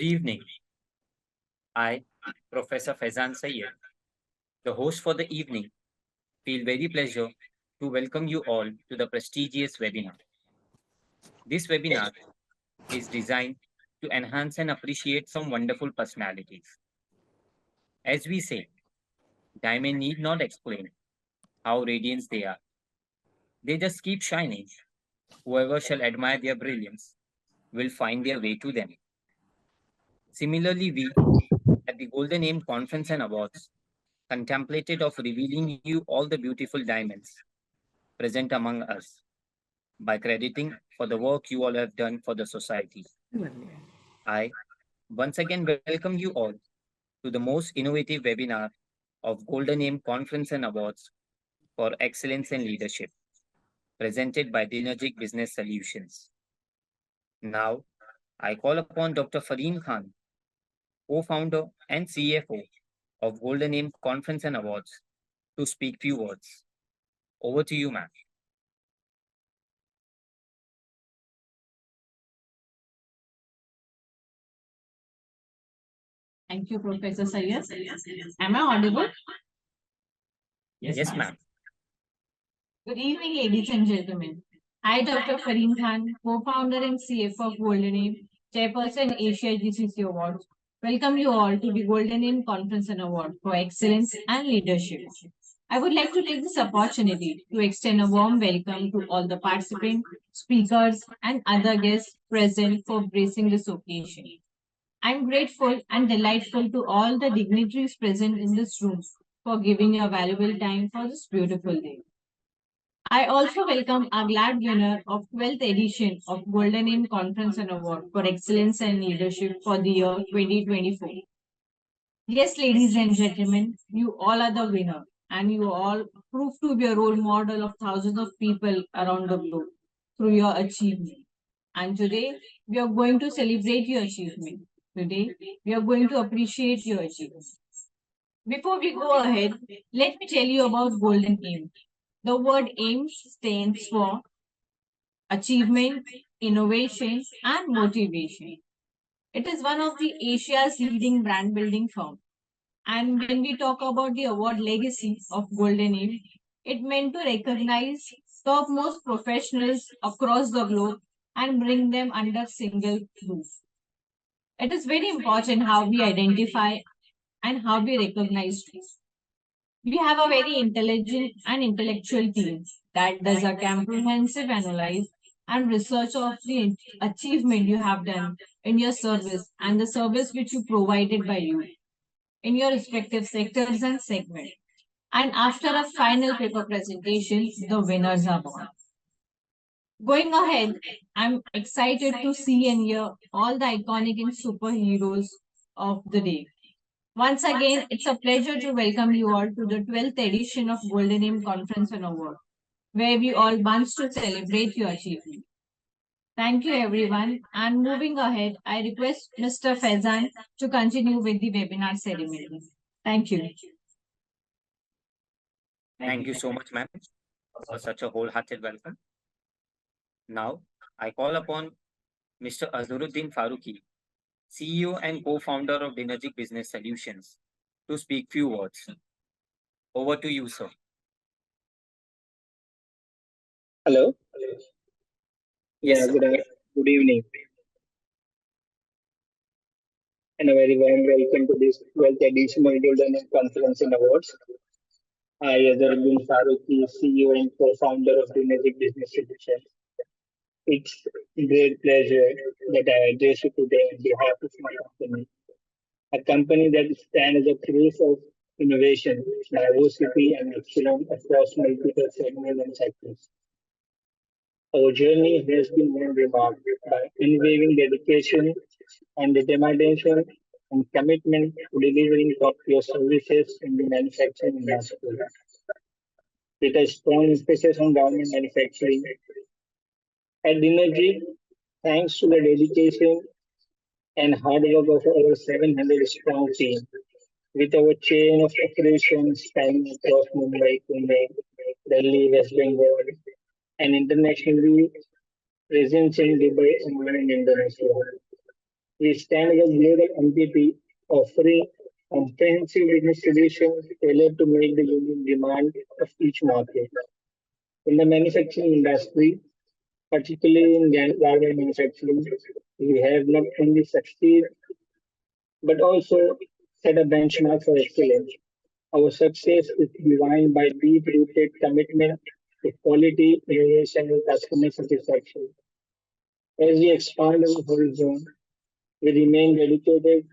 Good evening. I, Professor Faizan Sayyed, the host for the evening, feel very pleasure to welcome you all to the prestigious webinar. This webinar is designed to enhance and appreciate some wonderful personalities. As we say, diamond need not explain how radiant they are. They just keep shining. Whoever shall admire their brilliance will find their way to them. Similarly, we at the Golden Aim Conference and Awards contemplated of revealing you all the beautiful diamonds present among us by crediting for the work you all have done for the society. I once again welcome you all to the most innovative webinar of Golden Aim Conference and Awards for Excellence and Leadership, presented by Dinergic Business Solutions. Now, I call upon Dr. Fareen Khan, co-founder and CFO of Golden Aim Conference and Awards, to speak few words. Over to you, ma'am. Thank you, Professor Sayyed. Am I audible? Yes, ma'am. Good evening, ladies and gentlemen. I, Dr. Fareen Khan, co-founder and CFO of Golden Aim, Chairperson Asia GCC Awards, welcome you all to the Golden Aim Conference and Award for Excellence and Leadership. I would like to take this opportunity to extend a warm welcome to all the participants, speakers, and other guests present for gracing this occasion. I'm grateful and delightful to all the dignitaries present in this room for giving your valuable time for this beautiful day. I also welcome our glad winner of 12th edition of Golden Aim Conference and Award for Excellence and Leadership for the year 2024. Yes, ladies and gentlemen, you all are the winner and you all prove to be a role model of thousands of people around the globe through your achievement. And today, we are going to celebrate your achievement. Today, we are going to appreciate your achievements. Before we go ahead, let me tell you about Golden Aim. The word AIM stands for Achievement, Innovation, and Motivation. It is one of the Asia's leading brand building firm. And when we talk about the award legacy of Golden Aim, it meant to recognize topmost professionals across the globe and bring them under single roof. It is very important how we identify and how we recognize this. We have a very intelligent and intellectual team that does a comprehensive analysis and research of the achievement you have done in your service and the service which you provided by you in your respective sectors and segments. And after a final paper presentation, the winners are born. Going ahead, I'm excited to see and hear all the iconic and superheroes of the day. Once again, it's a pleasure to welcome you all to the 12th edition of Golden Aim Conference and Award, where we all bunch to celebrate your achievement. Thank you, everyone. And moving ahead, I request Mr. Faizan to continue with the webinar ceremony. Thank you. Thank you so much, ma'am, for such a wholehearted welcome. Now, I call upon Mr. Azharuddin Faruqi, CEO and co-founder of Dinergic Business Solutions, to speak few words. Over to you, sir. Hello. Yes, Yeah, sir. good evening. And a very warm welcome to this 12th edition of Golden Aim Conference and Awards. I, Azharuddin Faruqi, CEO and co-founder of the Dinergic Business Solutions. It's a great pleasure that I address you today on behalf of my company, a company that stands as a proof of innovation, diversity, and excellence across multiple segments and sectors. Our journey has been remarked by unwavering dedication and determination and commitment to delivering top-tier services in the manufacturing industry. With a strong emphasis on government manufacturing, at Dinergy, thanks to the dedication and hard work of our 700 strong team, with our chain of operations spanning across Mumbai, Pune, Delhi, West Bengal, and internationally presence in Dubai and Indonesia. We stand as a global entity offering comprehensive business solutions tailored to meet the unique demand of each market. In the manufacturing industry, particularly in garment manufacturing, we have not only succeeded but also set a benchmark for excellence. Our success is defined by deep-rooted commitment to quality, innovation, and customer satisfaction. As we expand our horizon, we remain dedicated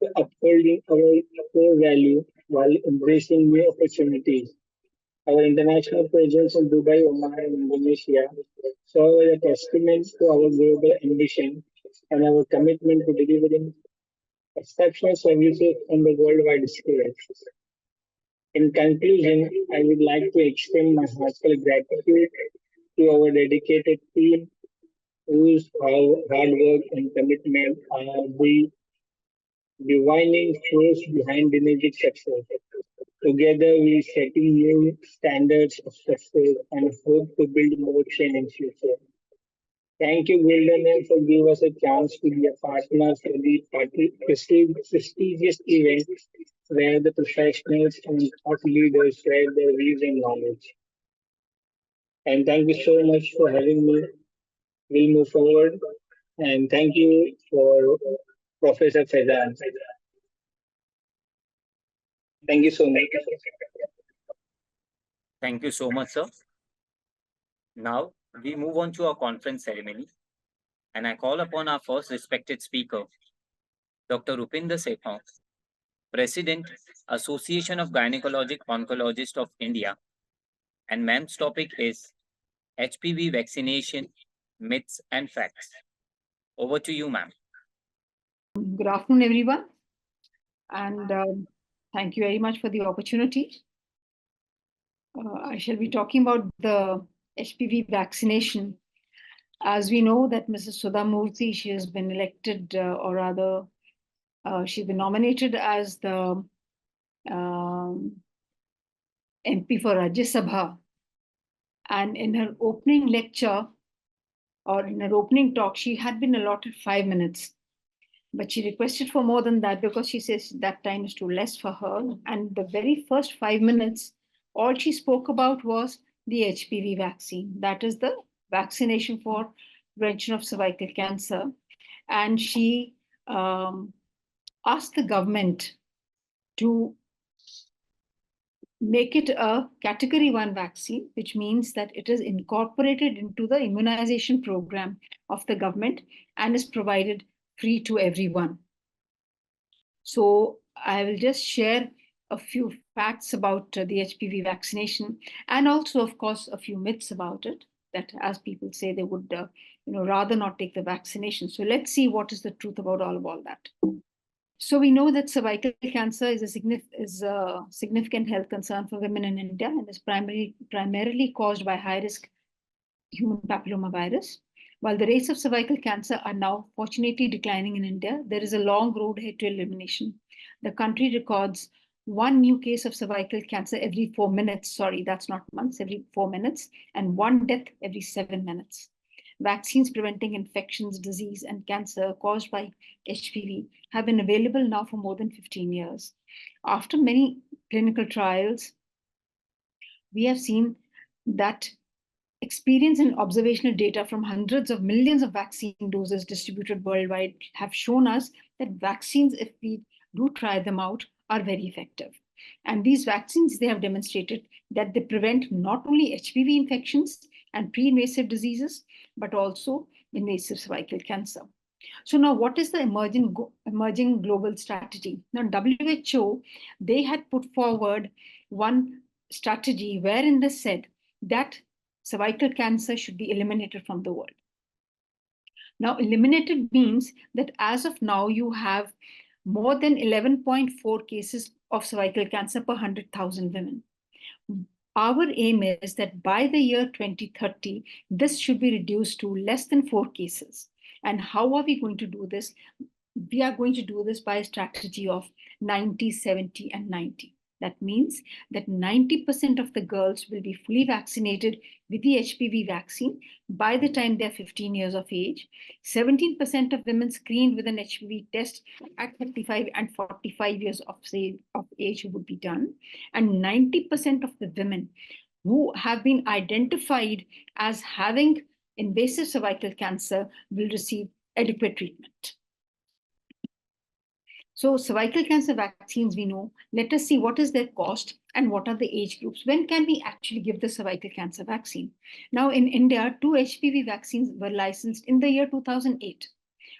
to upholding our core value while embracing new opportunities. Our international presence in Dubai, Oman, and Indonesia serve as a testament to our global ambition and our commitment to delivering exceptional services on the worldwide scale. In conclusion, I would like to extend my heartfelt gratitude to our dedicated team whose hard work and commitment are the divining force behind the music success. Together, we setting new standards of success and hope to build more change in future. Thank you, Golden, and for giving us a chance to be a partner for the prestigious event where the professionals and thought leaders share their views and knowledge. And thank you so much for having me. We'll move forward. And thank you for Professor Faizan. Thank you so much. Thank you so much, sir. Now we move on to our conference ceremony, and I call upon our first respected speaker, Dr. Rupinder Sekhon, President, Association of Gynecologic Oncologists of India, and ma'am's topic is HPV vaccination, myths and facts. Over to you, ma'am. Good afternoon, everyone, and thank you very much for the opportunity. I shall be talking about the HPV vaccination. As we know that Mrs. Sudha Murthy, she has been elected, or rather, she's been nominated as the MP for Rajya Sabha. And in her opening lecture, or in her opening talk, she had been allotted 5 minutes. But she requested for more than that because she says that time is too less for her. And the very first 5 minutes, all she spoke about was the HPV vaccine. That is the vaccination for prevention of cervical cancer. And she asked the government to make it a category 1 vaccine, which means that it is incorporated into the immunization program of the government and is provided free to everyone. So I will just share a few facts about the HPV vaccination, and also, of course, a few myths about it, that as people say, they would rather not take the vaccination. So let's see what is the truth about all of that. So we know that cervical cancer is a significant health concern for women in India and is primarily caused by high-risk human papillomavirus. While the rates of cervical cancer are now fortunately declining in India, there is a long road ahead to elimination. The country records 1 new case of cervical cancer every 4 minutes. Sorry, that's not months, every 4 minutes, and 1 death every 7 minutes. Vaccines preventing infections, disease, and cancer caused by HPV have been available now for more than 15 years. After many clinical trials, we have seen that experience and observational data from hundreds of millions of vaccine doses distributed worldwide have shown us that vaccines, if we do try them out, are very effective. And these vaccines, they have demonstrated that they prevent not only HPV infections and pre-invasive diseases, but also invasive cervical cancer. So now what is the emerging global strategy? Now WHO, they had put forward one strategy wherein they said that cervical cancer should be eliminated from the world. Now, eliminated means that as of now, you have more than 11.4 cases of cervical cancer per 100,000 women. Our aim is that by the year 2030, this should be reduced to less than 4 cases. And how are we going to do this? We are going to do this by a strategy of 90, 70, and 90. That means that 90% of the girls will be fully vaccinated with the HPV vaccine by the time they're 15 years of age. 17% of women screened with an HPV test at 35 and 45 years of age would be done. And 90% of the women who have been identified as having invasive cervical cancer will receive adequate treatment. So cervical cancer vaccines, we know. Let us see what is their cost and what are the age groups. When can we actually give the cervical cancer vaccine? Now in India, 2 HPV vaccines were licensed in the year 2008.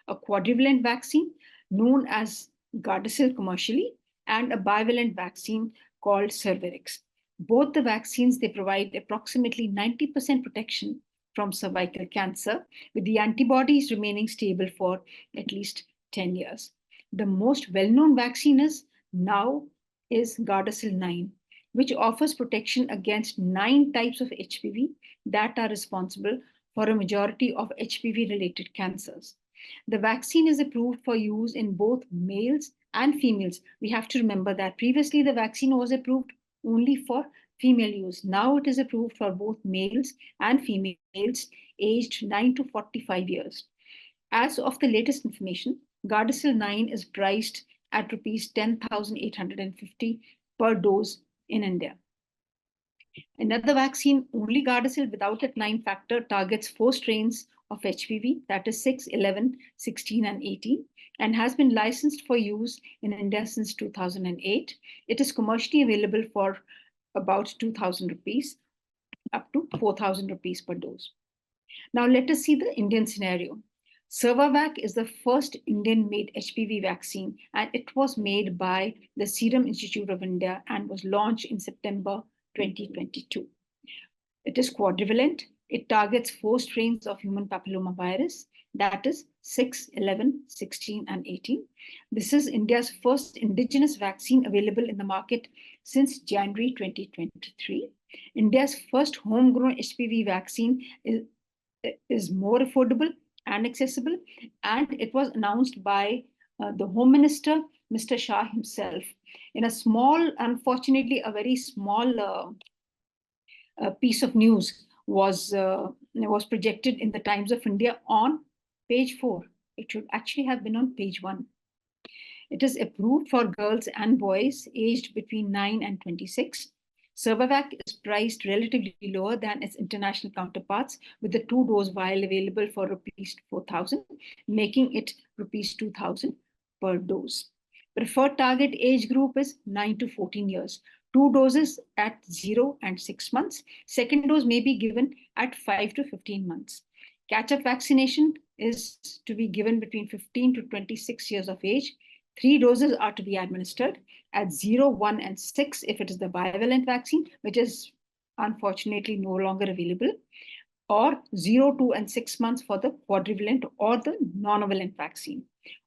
A quadrivalent vaccine known as Gardasil commercially and a bivalent vaccine called Cervarix. Both the vaccines, they provide approximately 90% protection from cervical cancer, with the antibodies remaining stable for at least 10 years. The most well-known vaccine now is Gardasil 9, which offers protection against 9 types of HPV that are responsible for a majority of HPV-related cancers. The vaccine is approved for use in both males and females. We have to remember that previously the vaccine was approved only for female use. Now it is approved for both males and females aged 9 to 45 years. As of the latest information, Gardasil 9 is priced at rupees 10,850 per dose in India. Another vaccine, only Gardasil without that 9 factor, targets 4 strains of HPV, that is 6, 11, 16, and 18, and has been licensed for use in India since 2008. It is commercially available for about 2,000 rupees up to 4,000 rupees per dose. Now let us see the Indian scenario. Cervavac is the first Indian-made HPV vaccine, and it was made by the Serum Institute of India and was launched in September 2022. It is quadrivalent. It targets 4 strains of human papillomavirus, that is 6, 11, 16, and 18. This is India's first indigenous vaccine available in the market since January 2023. India's first homegrown HPV vaccine is more affordable and accessible, and it was announced by the Home Minister, Mr. Shah himself, in a small, unfortunately, a very small piece of news was projected in the Times of India on page 4. It should actually have been on page 1. It is approved for girls and boys aged between 9 and 26. Cervavac is priced relatively lower than its international counterparts, with the 2-dose vial available for rupees 4,000, making it rupees 2,000 per dose. Preferred target age group is 9 to 14 years. 2 doses at 0 and 6 months. Second dose may be given at 5 to 15 months. Catch-up vaccination is to be given between 15 to 26 years of age. 3 doses are to be administered at 0, 1, and 6 if it is the bivalent vaccine, which is unfortunately no longer available, or 0, 2, and 6 months for the quadrivalent or the nonavalent vaccine.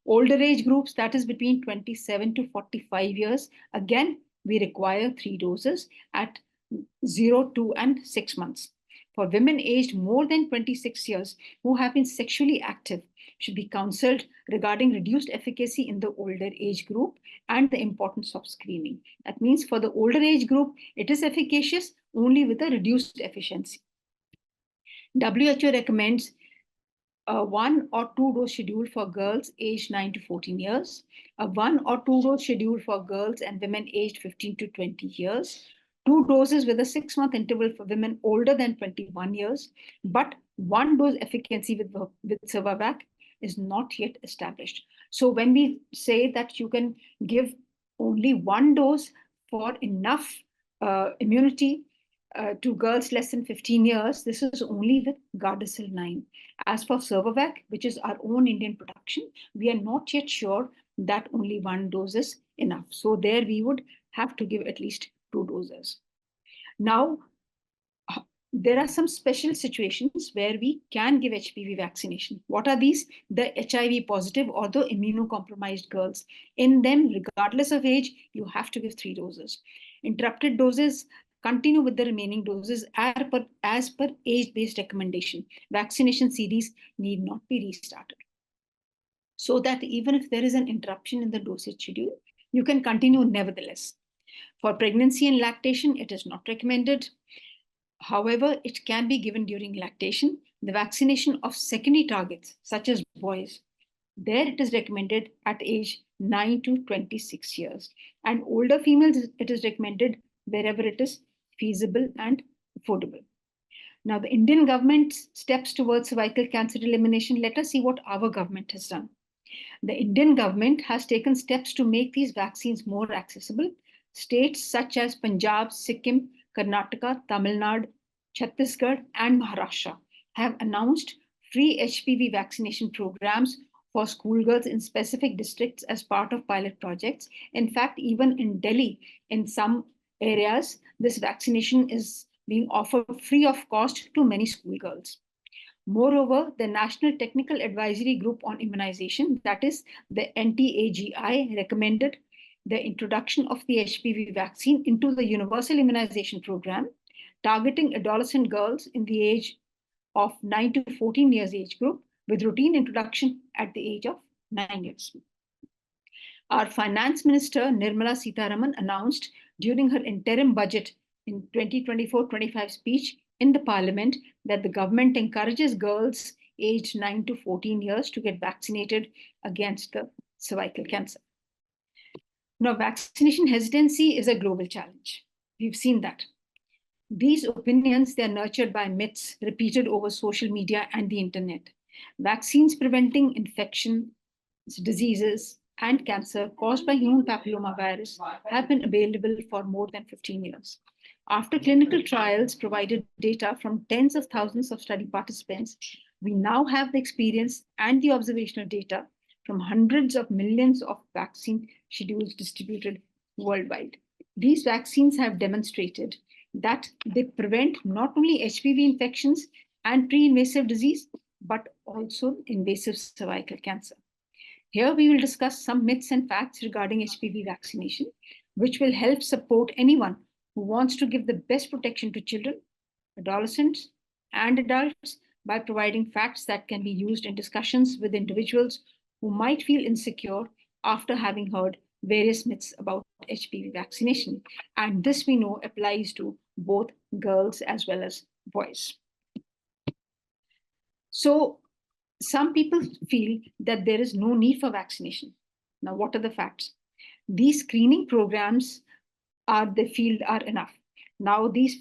Older age groups, that is between 27 to 45 years, again, we require 3 doses at 0, 2, and 6 months. For women aged more than 26 years who have been sexually active, should be counseled regarding reduced efficacy in the older age group and the importance of screening. That means for the older age group, it is efficacious only with a reduced efficiency. WHO recommends a 1 or 2 dose schedule for girls aged 9 to 14 years, a 1 or 2 dose schedule for girls and women aged 15 to 20 years, 2 doses with a 6-month interval for women older than 21 years, but 1 dose efficacy with Cervavac is not yet established. So when we say that you can give only 1 dose for enough immunity to girls less than 15 years, this is only with Gardasil 9. As for Cervavac, which is our own Indian production, we are not yet sure that only 1 dose is enough. So there we would have to give at least 2 doses. Now, there are some special situations where we can give HPV vaccination. What are these? The HIV positive or the immunocompromised girls. In them, regardless of age, you have to give 3 doses. Interrupted doses, continue with the remaining doses as per age-based recommendation. Vaccination series need not be restarted. So that even if there is an interruption in the dosage schedule, you can continue nevertheless. For pregnancy and lactation, it is not recommended. However, it can be given during lactation. The vaccination of secondary targets, such as boys, there it is recommended at age 9 to 26 years. And older females, it is recommended wherever it is feasible and affordable. Now, the Indian government's steps towards cervical cancer elimination, let us see what our government has done. The Indian government has taken steps to make these vaccines more accessible. States such as Punjab, Sikkim, Karnataka, Tamil Nadu, Chhattisgarh, and Maharashtra have announced free HPV vaccination programs for schoolgirls in specific districts as part of pilot projects. In fact, even in Delhi, in some areas, this vaccination is being offered free of cost to many schoolgirls. Moreover, the National Technical Advisory Group on Immunization, that is the NTAGI, recommended the introduction of the HPV vaccine into the Universal Immunization Program, targeting adolescent girls in the age of 9 to 14 years age group, with routine introduction at the age of 9 years. Our Finance Minister, Nirmala Sitharaman, announced during her interim budget in 2024-25 speech in the Parliament that the government encourages girls aged 9 to 14 years to get vaccinated against the cervical cancer. Now, vaccination hesitancy is a global challenge. We've seen that. These opinions, they are nurtured by myths repeated over social media and the internet. Vaccines preventing infection, diseases, and cancer caused by human papillomavirus have been available for more than 15 years. After clinical trials provided data from tens of thousands of study participants, we now have the experience and the observational data from hundreds of millions of vaccine schedules distributed worldwide. These vaccines have demonstrated that they prevent not only HPV infections and pre-invasive disease, but also invasive cervical cancer. Here we will discuss some myths and facts regarding HPV vaccination, which will help support anyone who wants to give the best protection to children, adolescents, and adults by providing facts that can be used in discussions with individuals who might feel insecure after having heard various myths about HPV vaccination. And this we know applies to both girls as well as boys. So some people feel that there is no need for vaccination. Now, what are the facts? These screening programs they feel are enough. Now, these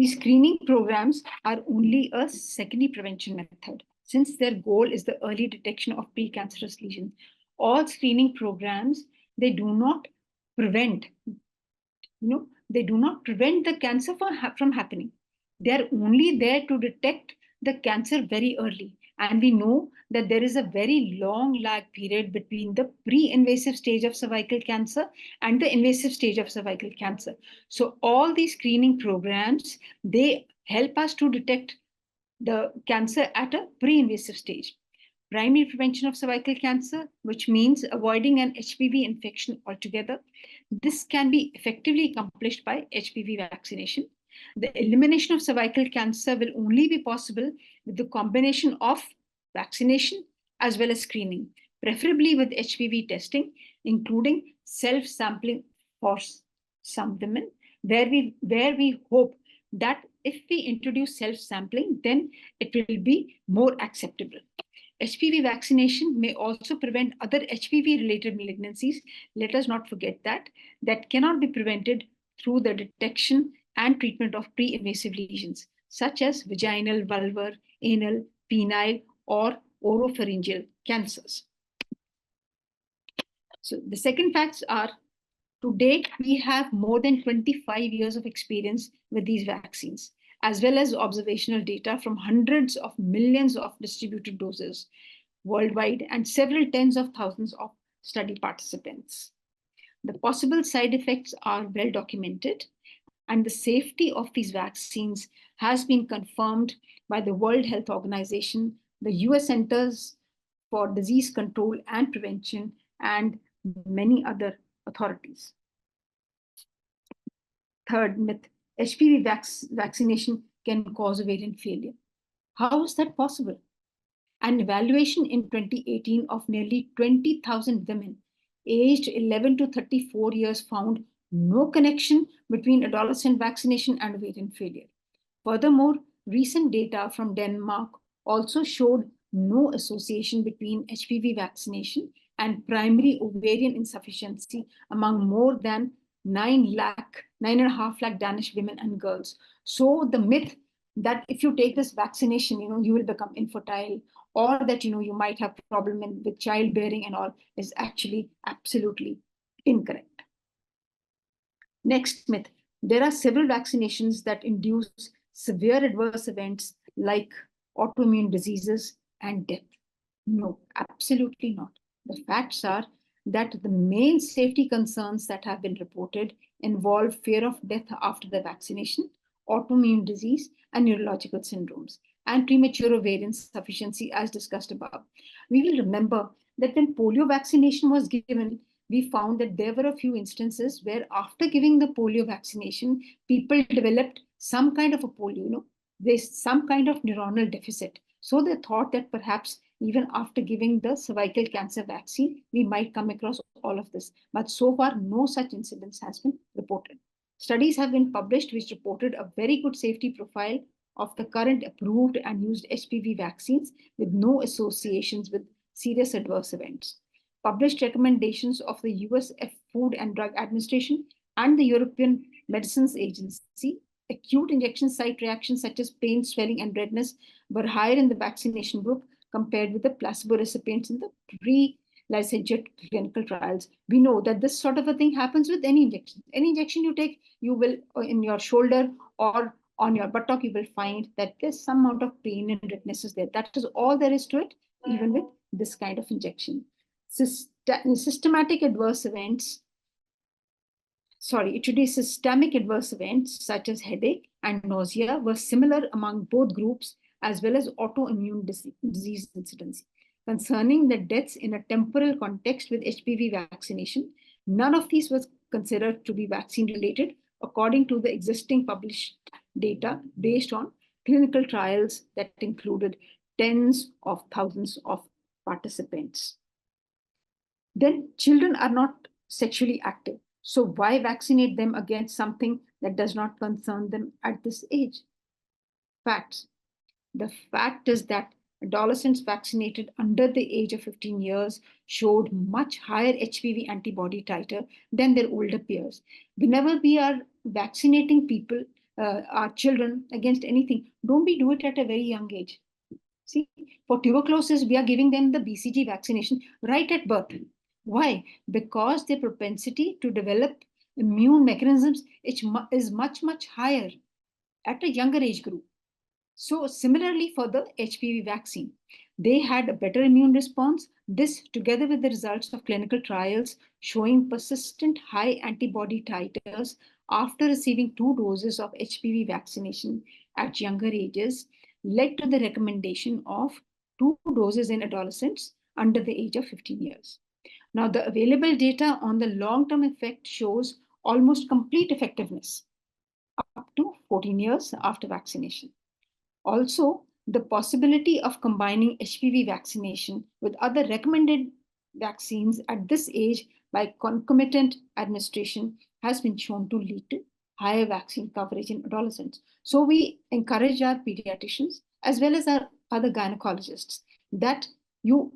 screening programs are only a secondary prevention method, since their goal is the early detection of precancerous lesions. All screening programs, they do not prevent, they do not prevent the cancer from happening. They are only there to detect the cancer very early. And we know that there is a very long lag period between the pre-invasive stage of cervical cancer and the invasive stage of cervical cancer. So all these screening programs, they help us to detect the cancer at a pre-invasive stage. Primary prevention of cervical cancer, which means avoiding an HPV infection altogether. This can be effectively accomplished by HPV vaccination. The elimination of cervical cancer will only be possible with the combination of vaccination as well as screening, preferably with HPV testing, including self-sampling for some women, where we hope that if we introduce self-sampling, then it will be more acceptable. HPV vaccination may also prevent other HPV-related malignancies. Let us not forget that cannot be prevented through the detection and treatment of pre-invasive lesions, such as vaginal, vulvar, anal, penile, or oropharyngeal cancers. So the second facts are, to date, we have more than 25 years of experience with these vaccines, as well as observational data from hundreds of millions of distributed doses worldwide and several tens of thousands of study participants. The possible side effects are well documented, and the safety of these vaccines has been confirmed by the World Health Organization, the US Centers for Disease Control and Prevention, and many other authorities. Third myth, HPV vaccination can cause ovarian failure. How is that possible? An evaluation in 2018 of nearly 20,000 women aged 11 to 34 years found no connection between adolescent vaccination and ovarian failure. Furthermore, recent data from Denmark also showed no association between HPV vaccination and primary ovarian insufficiency among more than 9.5 lakh Danish women and girls. So the myth that if you take this vaccination, you will become infertile, or that you might have problem with childbearing and all, is actually absolutely incorrect. Next myth: there are several vaccinations that induce severe adverse events like autoimmune diseases and death. No, absolutely not. The facts are that the main safety concerns that have been reported involve fear of death after the vaccination, autoimmune disease, and neurological syndromes, and premature ovarian insufficiency, as discussed above. We will remember that when polio vaccination was given, we found that there were a few instances where after giving the polio vaccination, people developed some kind of a polio, there's some kind of neuronal deficit. So they thought that perhaps even after giving the cervical cancer vaccine, we might come across all of this. But so far, no such incidence has been reported. Studies have been published which reported a very good safety profile of the current approved and used HPV vaccines with no associations with serious adverse events. Published recommendations of the US Food and Drug Administration and the European Medicines Agency, acute injection site reactions such as pain, swelling, and redness were higher in the vaccination group compared with the placebo recipients in the pre-licensure clinical trials. We know that this sort of a thing happens with any injection. Any injection you take, you will, in your shoulder or on your buttock, you will find that there's some amount of pain and redness is there. That is all there is to it, even with this kind of injection. Systemic adverse events such as headache and nausea were similar among both groups, as well as autoimmune disease incidence. Concerning the deaths in a temporal context with HPV vaccination, none of these was considered to be vaccine related, according to the existing published data based on clinical trials that included tens of thousands of participants. Then children are not sexually active. So why vaccinate them against something that does not concern them at this age? Facts. The fact is that adolescents vaccinated under the age of 15 years showed much higher HPV antibody titer than their older peers. Whenever we are vaccinating people, our children, against anything, don't we do it at a very young age? See, for tuberculosis, we are giving them the BCG vaccination right at birth. Why? Because their propensity to develop immune mechanisms is much, much higher at a younger age group. So similarly for the HPV vaccine, they had a better immune response. This, together with the results of clinical trials showing persistent high antibody titers after receiving 2 doses of HPV vaccination at younger ages, led to the recommendation of 2 doses in adolescents under the age of 15 years. Now, the available data on the long-term effect shows almost complete effectiveness up to 14 years after vaccination. Also, the possibility of combining HPV vaccination with other recommended vaccines at this age by concomitant administration has been shown to lead to higher vaccine coverage in adolescents. So we encourage our pediatricians as well as our other gynecologists that you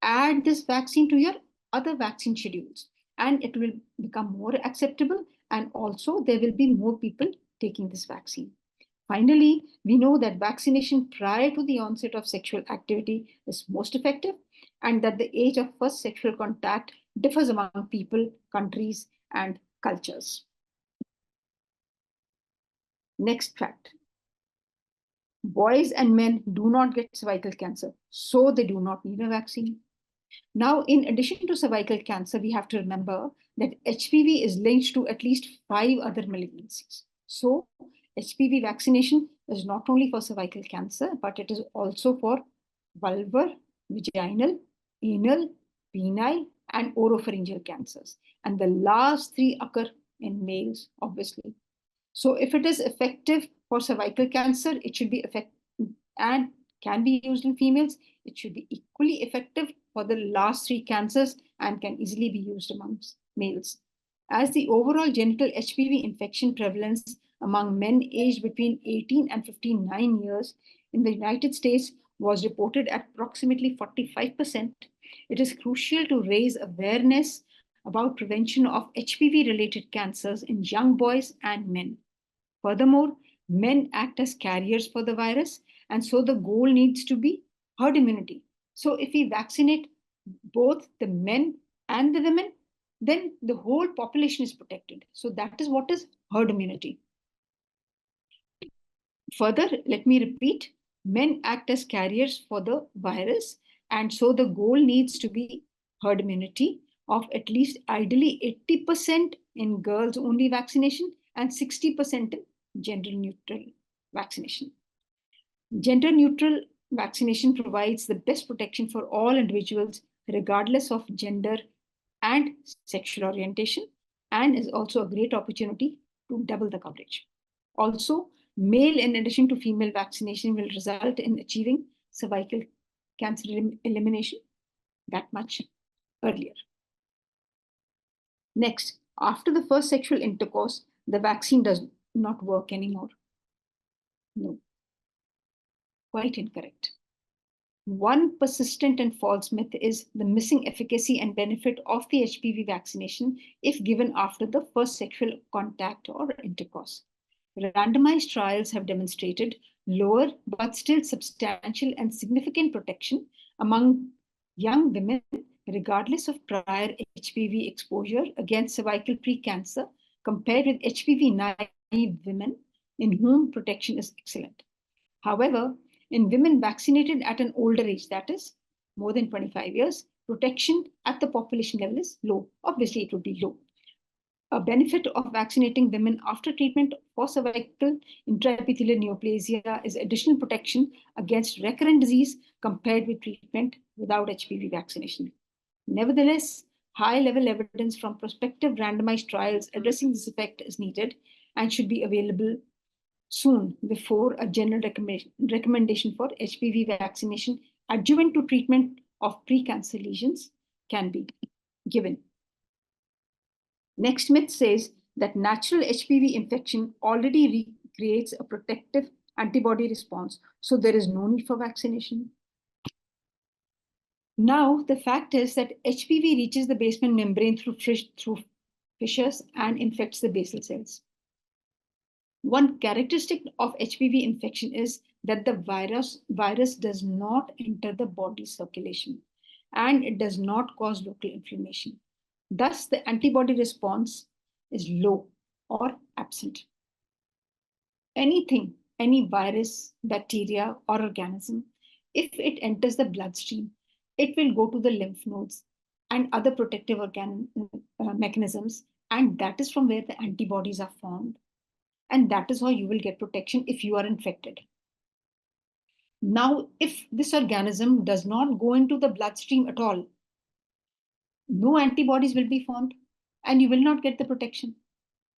add this vaccine to your other vaccine schedules, and it will become more acceptable, and also there will be more people taking this vaccine. Finally, we know that vaccination prior to the onset of sexual activity is most effective, and that the age of first sexual contact differs among people, countries, and cultures. Next fact. Boys and men do not get cervical cancer, so they do not need a vaccine. Now, in addition to cervical cancer, we have to remember that HPV is linked to at least 5 other malignancies. So HPV vaccination is not only for cervical cancer, but it is also for vulvar, vaginal, anal, penile, and oropharyngeal cancers. And the last 3 occur in males, obviously. So if it is effective for cervical cancer, it should be effective and can be used in females. It should be equally effective for the last 3 cancers and can easily be used amongst males. As the overall genital HPV infection prevalence among men aged between 18 and 59 years in the United States was reported at approximately 45%, it is crucial to raise awareness about prevention of HPV-related cancers in young boys and men. Furthermore, men act as carriers for the virus, and so the goal needs to be herd immunity. So if we vaccinate both the men and the women, then the whole population is protected. So that is what is herd immunity. Further, let me repeat, men act as carriers for the virus, and so the goal needs to be herd immunity of at least ideally 80% in girls only vaccination and 60% in gender neutral vaccination. Gender neutral vaccination provides the best protection for all individuals, regardless of gender and sexual orientation, and is also a great opportunity to double the coverage. Also, male in addition to female vaccination will result in achieving cervical cancer elimination that much earlier. Next, after the first sexual intercourse, the vaccine does not work anymore. No, quite incorrect. One persistent and false myth is the missing efficacy and benefit of the HPV vaccination if given after the first sexual contact or intercourse. Randomized trials have demonstrated lower but still substantial and significant protection among young women, regardless of prior HPV exposure against cervical precancer, compared with HPV-naive women in whom protection is excellent. However, in women vaccinated at an older age, that is more than 25 years, protection at the population level is low. Obviously, it would be low. A benefit of vaccinating women after treatment for cervical intraepithelial neoplasia is additional protection against recurrent disease compared with treatment without HPV vaccination. Nevertheless, high-level evidence from prospective randomized trials addressing this effect is needed and should be available soon before a general recommendation for HPV vaccination adjuvant to treatment of precancer lesions can be given. Next myth says that natural HPV infection already creates a protective antibody response, so there is no need for vaccination. Now, the fact is that HPV reaches the basement membrane through fissures and infects the basal cells. One characteristic of HPV infection is that the virus does not enter the body circulation and it does not cause local inflammation. Thus, the antibody response is low or absent. Anything, any virus, bacteria, or organism, if it enters the bloodstream, it will go to the lymph nodes and other protective mechanisms, and that is from where the antibodies are formed. And that is how you will get protection if you are infected. Now, if this organism does not go into the bloodstream at all, no antibodies will be formed and you will not get the protection.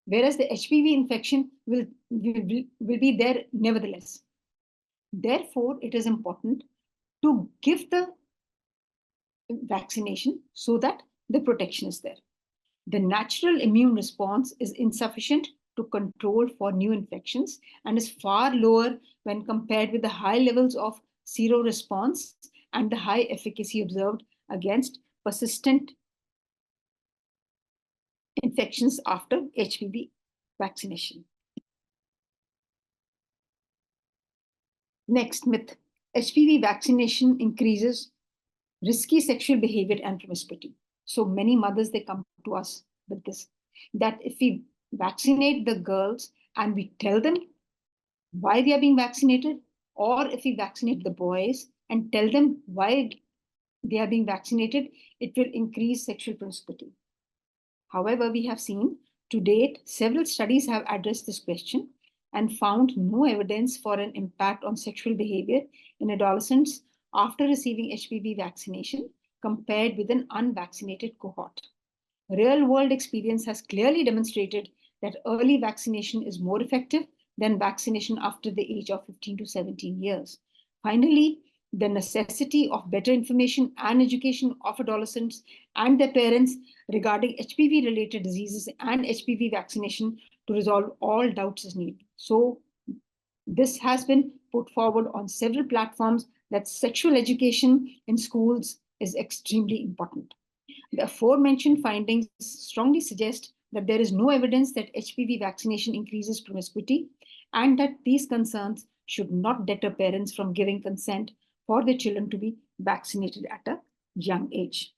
Whereas the HPV infection will be there nevertheless. Therefore, it is important to give the vaccination so that the protection is there. The natural immune response is insufficient to control for new infections and is far lower when compared with the high levels of seroresponse and the high efficacy observed against persistent infections after HPV vaccination. Next myth, HPV vaccination increases risky sexual behavior and promiscuity. So many mothers, they come to us with this, that if we vaccinate the girls and we tell them why they are being vaccinated, or if we vaccinate the boys and tell them why they are being vaccinated, it will increase sexual promiscuity. However, we have seen to date, several studies have addressed this question and found no evidence for an impact on sexual behavior in adolescents after receiving HPV vaccination compared with an unvaccinated cohort. Real-world experience has clearly demonstrated that early vaccination is more effective than vaccination after the age of 15 to 17 years. Finally, the necessity of better information and education of adolescents and their parents regarding HPV-related diseases and HPV vaccination to resolve all doubts is needed. So this has been put forward on several platforms that sexual education in schools is extremely important. The aforementioned findings strongly suggest that there is no evidence that HPV vaccination increases promiscuity and that these concerns should not deter parents from giving consent for their children to be vaccinated at a young age.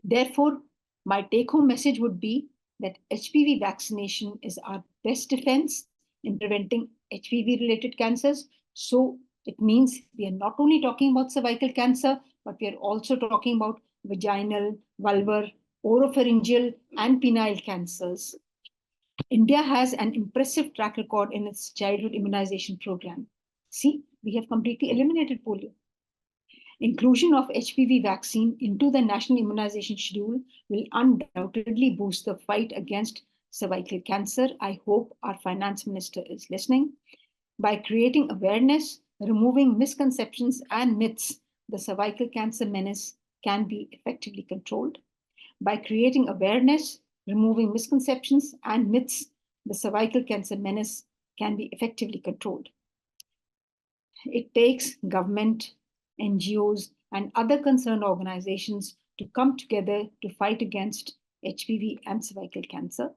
Therefore, my take-home message would be that HPV vaccination is our best defense in preventing HPV-related cancers. So it means we are not only talking about cervical cancer, but we are also talking about vaginal, vulvar, oropharyngeal, and penile cancers. India has an impressive track record in its childhood immunization program. See, we have completely eliminated polio. Inclusion of HPV vaccine into the national immunization schedule will undoubtedly boost the fight against cervical cancer. I hope our finance minister is listening. By creating awareness, removing misconceptions and myths, the cervical cancer menace can be effectively controlled. By creating awareness, removing misconceptions and myths, the cervical cancer menace can be effectively controlled. It takes government, NGOs, and other concerned organizations to come together to fight against HPV and cervical cancer.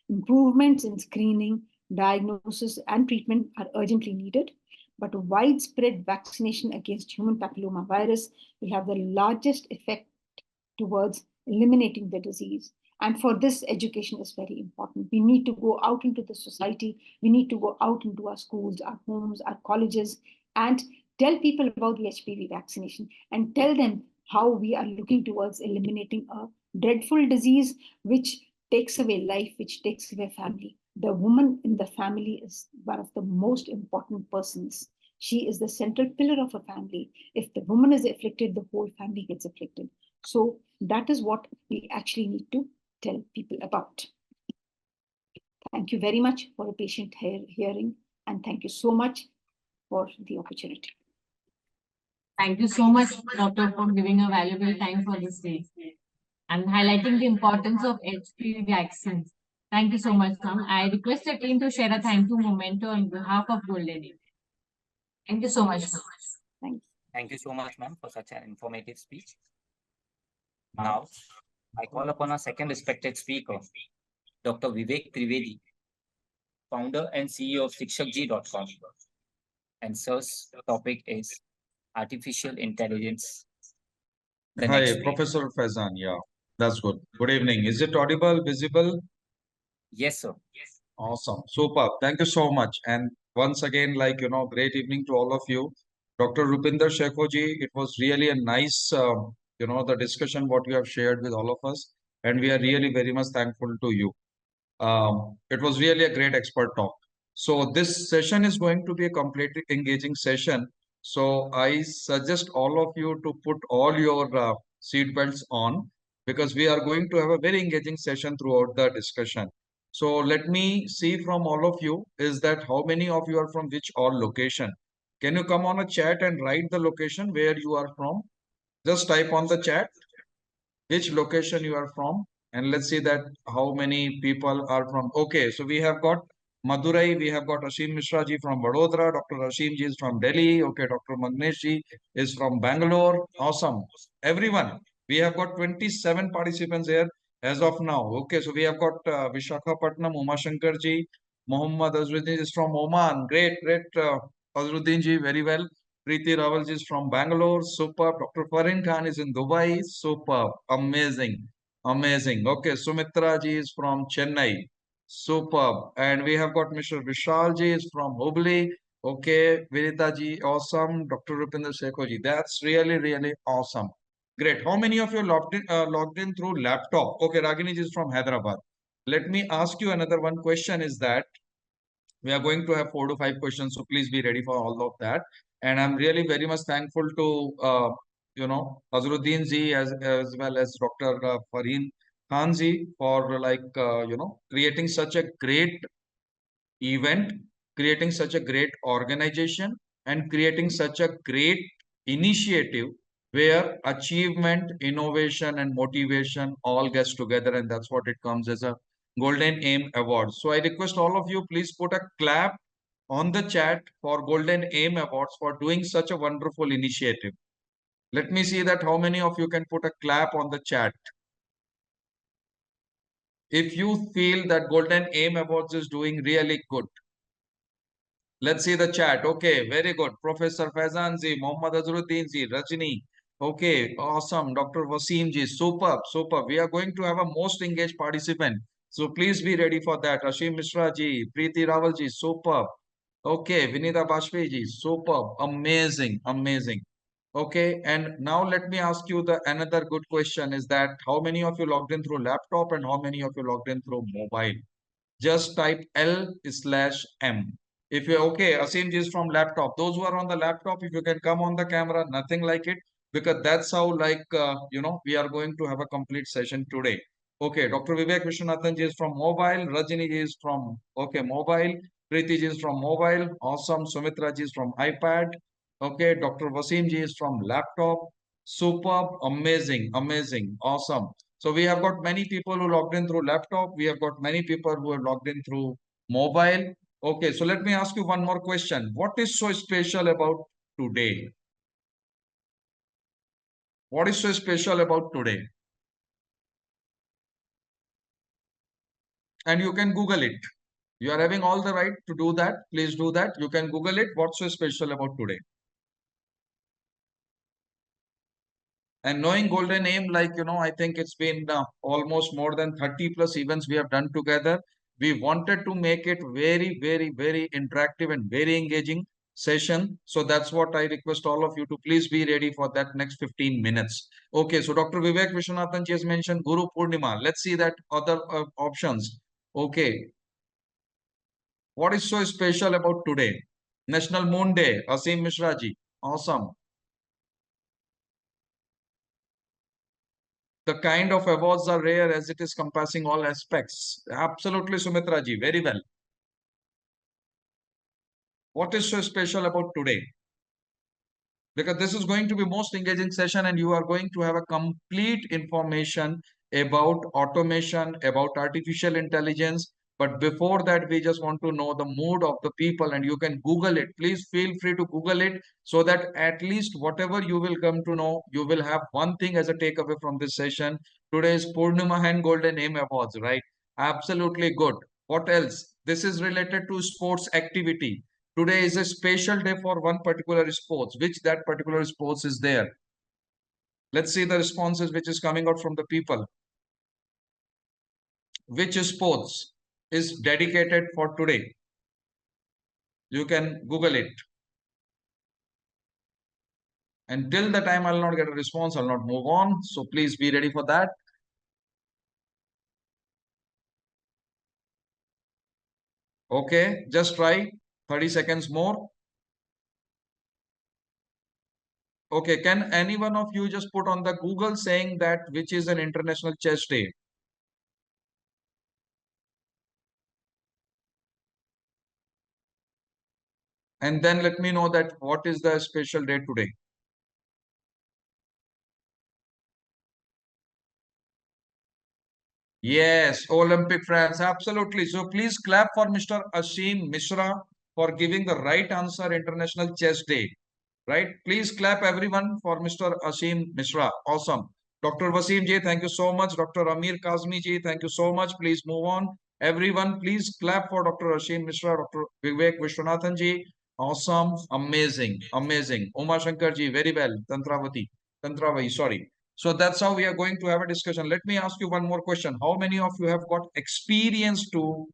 Improvements in screening, diagnosis, and treatment are urgently needed, but widespread vaccination against human papillomavirus will have the largest effect towards eliminating the disease. And for this, education is very important. We need to go out into the society. We need to go out into our schools, our homes, our colleges, and tell people about the HPV vaccination and tell them how we are looking towards eliminating a dreadful disease which takes away life, which takes away family. The woman in the family is one of the most important persons. She is the central pillar of a family. If the woman is afflicted, the whole family gets afflicted. So that is what we actually need to tell people about. Thank you very much for a patient hearing, and thank you so much for the opportunity. Thank you so much, Doctor, for giving a valuable time for this day and highlighting the importance of HPV vaccines. Thank you so much, ma'am. I request the team to share a thank you memento on behalf of Golden Age. Thank you so much, ma'am. Thanks. Thank you so much, ma'am, for such an informative speech. Now, I call upon our second respected speaker, Dr. Vivek Trivedi, founder and CEO of shikshakji.com. And sir's topic is artificial intelligence. The Hi, next speaker. Professor Faizan. Yeah, that's good. Good evening. Is it audible, visible? Yes, sir. Awesome. Super. Thank you so much. And once again, great evening to all of you. Dr. Rupinder Shekhoji, it was really a nice, the discussion what you have shared with all of us. And we are really very much thankful to you. It was really a great expert talk. So this session is going to be a completely engaging session. So I suggest all of you to put all your seat belts on because we are going to have a very engaging session throughout the discussion. So let me see from all of you is that how many of you are from which all location? Can you come on a chat and write the location where you are from? Just type on the chat which location you are from, and let's see that how many people are from. Okay, so we have got Madurai, we have got Ashim Mishra ji from Vadodara, Dr. Ashim ji is from Delhi, okay, Dr. Magnesh ji is from Bangalore. Awesome. Everyone, we have got 27 participants here as of now. Okay, so we have got Vishakhapatnam, Uma Shankar ji, Mohammad Azruddin is from Oman. Great, great, Azruddin ji, very well. Preeti Rawal is from Bangalore. Superb. Dr. Farin Khan is in Dubai. Superb. Amazing. Amazing. Okay. Sumitra ji is from Chennai. Superb. And we have got Mr. Vishal ji is from Hubli. Okay. Vinita ji, awesome. Dr. Rupinder Sekho ji. That's really, really awesome. Great. How many of you logged in through laptop? Okay. Ragini ji is from Hyderabad. Let me ask you another one question is that we are going to have 4 to 5 questions, so please be ready for all of that. And I'm really very much thankful to Azruddin ji as well as Dr. Fareen Khan ji for creating such a great event, creating such a great organization, and creating such a great initiative where achievement, innovation, and motivation all gets together, and that's what it comes as a Golden Aim Award. So I request all of you, please put a clap on the chat for Golden Aim Awards for doing such a wonderful initiative. Let me see that how many of you can put a clap on the chat. If you feel that Golden Aim Awards is doing really good, let's see the chat. Okay, very good. Professor Faizan ji, Mohammad Azruddin ji, Rajni. Okay, awesome. Dr. Wasim ji, superb, superb. We are going to have a most engaged participant. So please be ready for that. Ashim Mishra ji, Preeti Rawal ji, superb. Okay, Vinita Bajpayee ji, superb, amazing, amazing. Okay, and now let me ask you the another good question is that how many of you logged in through laptop and how many of you logged in through mobile? Just type L/M. If you're okay, Asim ji is from laptop. Those who are on the laptop, if you can come on the camera, nothing like it, because that's how we are going to have a complete session today. Okay, Dr. Vivek Vishwanathan ji is from mobile, Rajini ji is from, okay, mobile, Preeti ji is from mobile, awesome, Sumitra ji is from iPad, okay, Dr. Wasim ji is from laptop, superb, amazing, amazing, awesome. So we have got many people who logged in through laptop. We have got many people who have logged in through mobile. Okay, so let me ask you one more question. What is so special about today? What is so special about today? And you can Google it. You are having all the right to do that. Please do that. You can Google it. What's so special about today? And knowing Golden Aim, I think it's been almost more than 30 plus events we have done together. We wanted to make it very, very, very interactive and very engaging session. So that's what I request all of you to please be ready for that next 15 minutes. Okay, so Dr. Vivek Vishwanathan ji has mentioned Guru Purnima. Let's see that other options. Okay, what is so special about today? National Moon Day, Asim Mishra ji. Awesome. The kind of awards are rare as it is compassing all aspects. Absolutely, Sumitra ji, very well. What is so special about today? Because this is going to be most engaging session and you are going to have a complete information about automation, about artificial intelligence. But before that, we just want to know the mood of the people and you can Google it. Please feel free to Google it so that at least whatever you will come to know, you will have one thing as a takeaway from this session. Today is Purnima and Golden Aim Awards, right? Absolutely good. What else? This is related to sports activity. Today is a special day for one particular sports. Which that particular sports is there? Let's see the responses which is coming out from the people. Which sports is dedicated for today? You can Google it. And till the time I'll not get a response, I'll not move on. So please be ready for that. Okay, just try 30 seconds more. Okay, can any one of you just put on the Google saying that which is an International Chess Day? And then let me know that what is the special day today. Yes, Olympic France, absolutely. So please clap for Mr. Ashim Mishra for giving the right answer, International Chess Day. Right? Please clap everyone for Mr. Ashim Mishra. Awesome. Dr. Wasim ji, thank you so much. Dr. Amir Kazmi ji, thank you so much. Please move on. Everyone, please clap for Dr. Ashim Mishra, Dr. Vivek Vishwanathan ji. Awesome. Amazing. Amazing. Uma Shankar ji, very well. Tantravati, sorry. So that's how we are going to have a discussion. Let me ask you one more question. How many of you have got experience to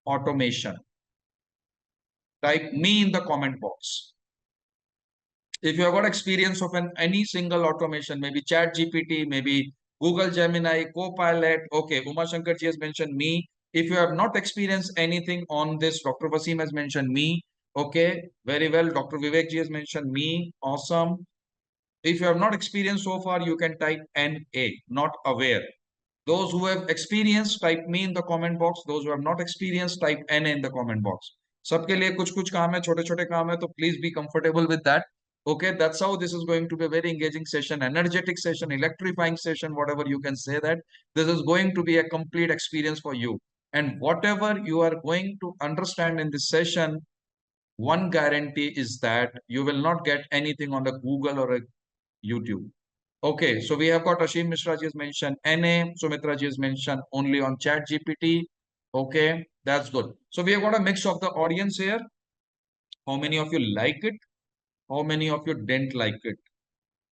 automation? Type me in the comment box. If you have got experience of any single automation, maybe Chat GPT, maybe Google Gemini, Copilot, okay, Uma Shankar ji has mentioned me. If you have not experienced anything on this, Dr. Wasim has mentioned me. Okay, very well. Dr. Vivek ji has mentioned me. Awesome. If you have not experienced so far, you can type NA, not aware. Those who have experienced, type me in the comment box. Those who have not experienced, type NA in the comment box. सबके लिए कुछ कुछ काम है, छोटे छोटे काम है, तो please be comfortable with that. Okay, that's how this is going to be a very engaging session, energetic session, electrifying session, whatever you can say that. This is going to be a complete experience for you. And whatever you are going to understand in this session, one guarantee is that you will not get anything on the Google or a YouTube. Okay, so we have got Ashim Mishra ji has mentioned NA, Sumitra ji has mentioned only on Chat GPT. Okay, that's good. So we have got a mix of the audience here. How many of you like it? How many of you didn't like it?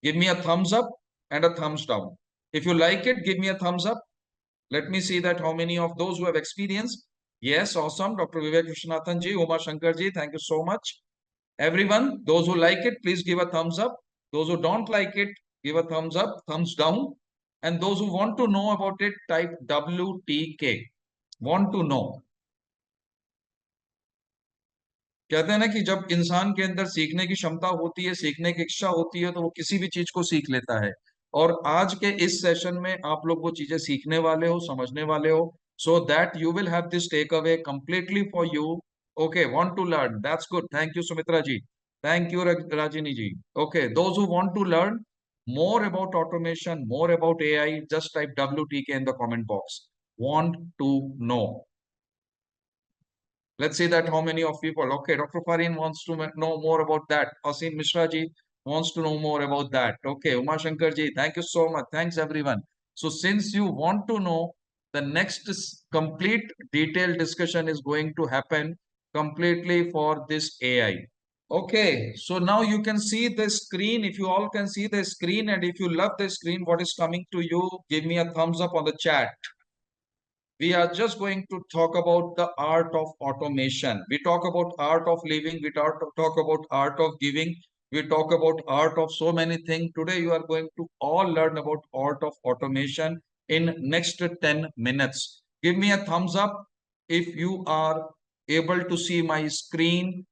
Give me a thumbs up and a thumbs down. If you like it, give me a thumbs up. Let me see that how many of those who have experienced. Yes, awesome. Dr. Vivek Krishnathan ji, Uma Shankar ji, thank you so much. Everyone, those who like it, please give a thumbs up. Those who don't like it, give a thumbs up, thumbs down. And those who want to know about it, type WTK. Want to know. कहते हैं ना कि जब इंसान के अंदर सीखने की क्षमता होती है, सीखने की इच्छा होती है, तो वो किसी भी चीज को सीख लेता है. और आज के इस सेशन में आप लोग वो चीजें सीखने वाले हो, समझने वाले हो, so that you will have this take away completely for you. Okay, want to learn, that's good. Thank you Sumitra ji, thank you Rajini ji. Okay, those who want to learn more about automation, more about AI, just type WTK in the comment box. Want to know. Let's see that how many of people. Okay, Dr. Farin wants to know more about that. Asim Mishra ji wants to know more about that. Okay, Uma Shankar ji, thank you so much. Thanks everyone. So since you want to know, the next complete detailed discussion is going to happen completely for this AI. Okay, so now you can see the screen. If you all can see the screen, and if you love the screen, what is coming to you, give me a thumbs up on the chat. We are just going to talk about the art of automation. We talk about art of living. We talk about art of giving. We talk about art of so many things. Today you are going to all learn about art of automation in next 10 minutes. Give me a thumbs up if you are able to see my screen,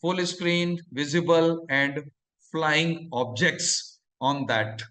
full screen, visible and flying objects on that.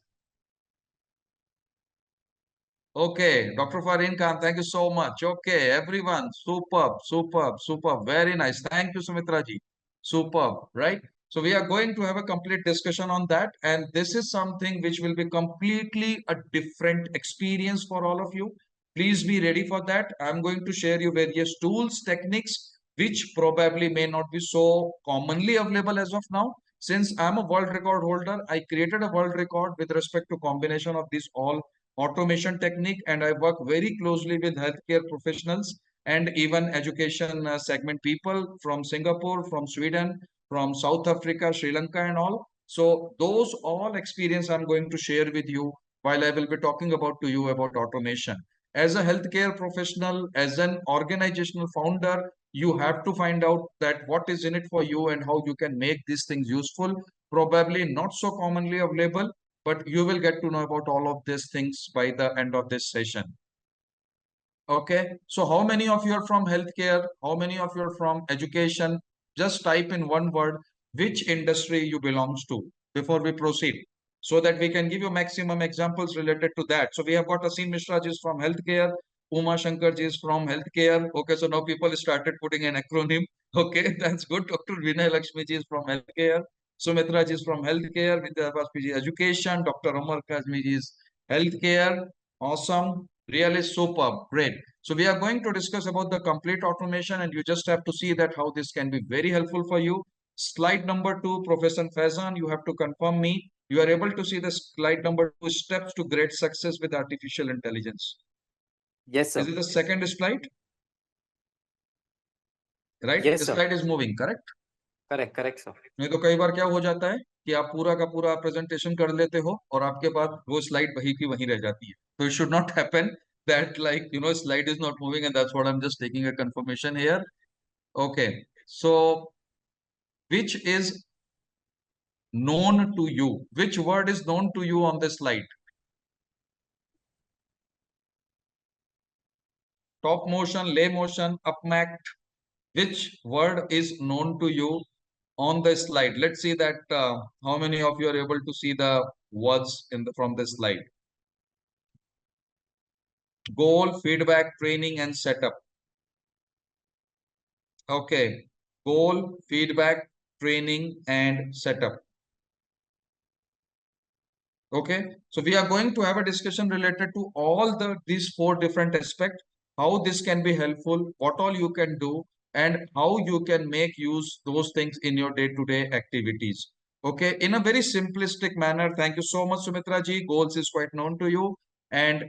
Okay, Dr. Farin Khan, thank you so much. Okay, everyone, superb, superb, superb, very nice. Thank you, Sumitra ji. Superb, right? So we are going to have a complete discussion on that, and this is something which will be completely a different experience for all of you. Please be ready for that. I'm going to share you various tools, techniques, which probably may not be so commonly available as of now. Since I'm a world record holder, I created a world record with respect to combination of these all automation technique, and I work very closely with healthcare professionals and even education segment people from Singapore, from Sweden, from South Africa, Sri Lanka and all. So those all experience I'm going to share with you while I will be talking about to you about automation. As a healthcare professional, as an organizational founder, you have to find out that what is in it for you and how you can make these things useful. Probably not so commonly available, but you will get to know about all of these things by the end of this session. Okay, so how many of you are from healthcare? How many of you are from education? Just type in one word which industry you belongs to before we proceed, so that we can give you maximum examples related to that. So we have got Asim Mishra ji is from healthcare, Uma Shankar ji is from healthcare. Okay, so now people started putting an acronym. Okay, that's good. Dr. Vinay Lakshmi ji is from healthcare. Sumitra ji is from healthcare. Vidya Bajpayee ji education. Dr. Amar Kazmi ji is healthcare. Awesome. Really superb. Great. So we are going to discuss about the complete automation, and you just have to see that how this can be very helpful for you. Slide number 2, Professor Faizan, you have to confirm me. You are able to see the slide number 2, steps to great success with artificial intelligence. Yes, sir. Is it the second slide? Right? Yes, The sir. slide is moving, correct? Correct, correct, sir. नहीं तो कई बार क्या हो जाता है कि आप पूरा का पूरा प्रेजेंटेशन कर लेते हो और आपके पास वो स्लाइड वही की वहीं रह जाती है. So it should not happen that, like, you know, slide is not moving, and that's what I'm just taking a confirmation here. Okay, so which is known to you? Which word is known to you on this slide? Top motion, lay motion, upmact. Which word is known to you on the slide? Let's see that how many of you are able to see the words in the from the slide. Goal, feedback, training, and setup. Okay. goal, feedback, training, and setup. Okay, so we are going to have a discussion related to all these four different aspects, how this can be helpful, what all you can do, and how you can make use those things in your day-to-day activities. Okay, in a very simplistic manner. Thank you so much, Sumitra ji. Goals is quite known to you, and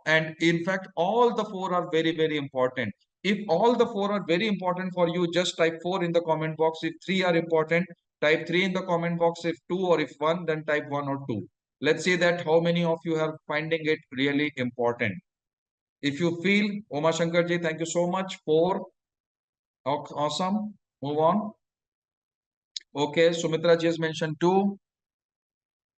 and in fact, all the four are very, very important. If all the four are very important for you, just type four in the comment box. If three are important, type three in the comment box. If two or if one, then type one or two. Let's see that how many of you are finding it really important. If you feel, Oma Shankar ji, thank you so much for awesome. Move on. Okay, Sumitra ji has mentioned two.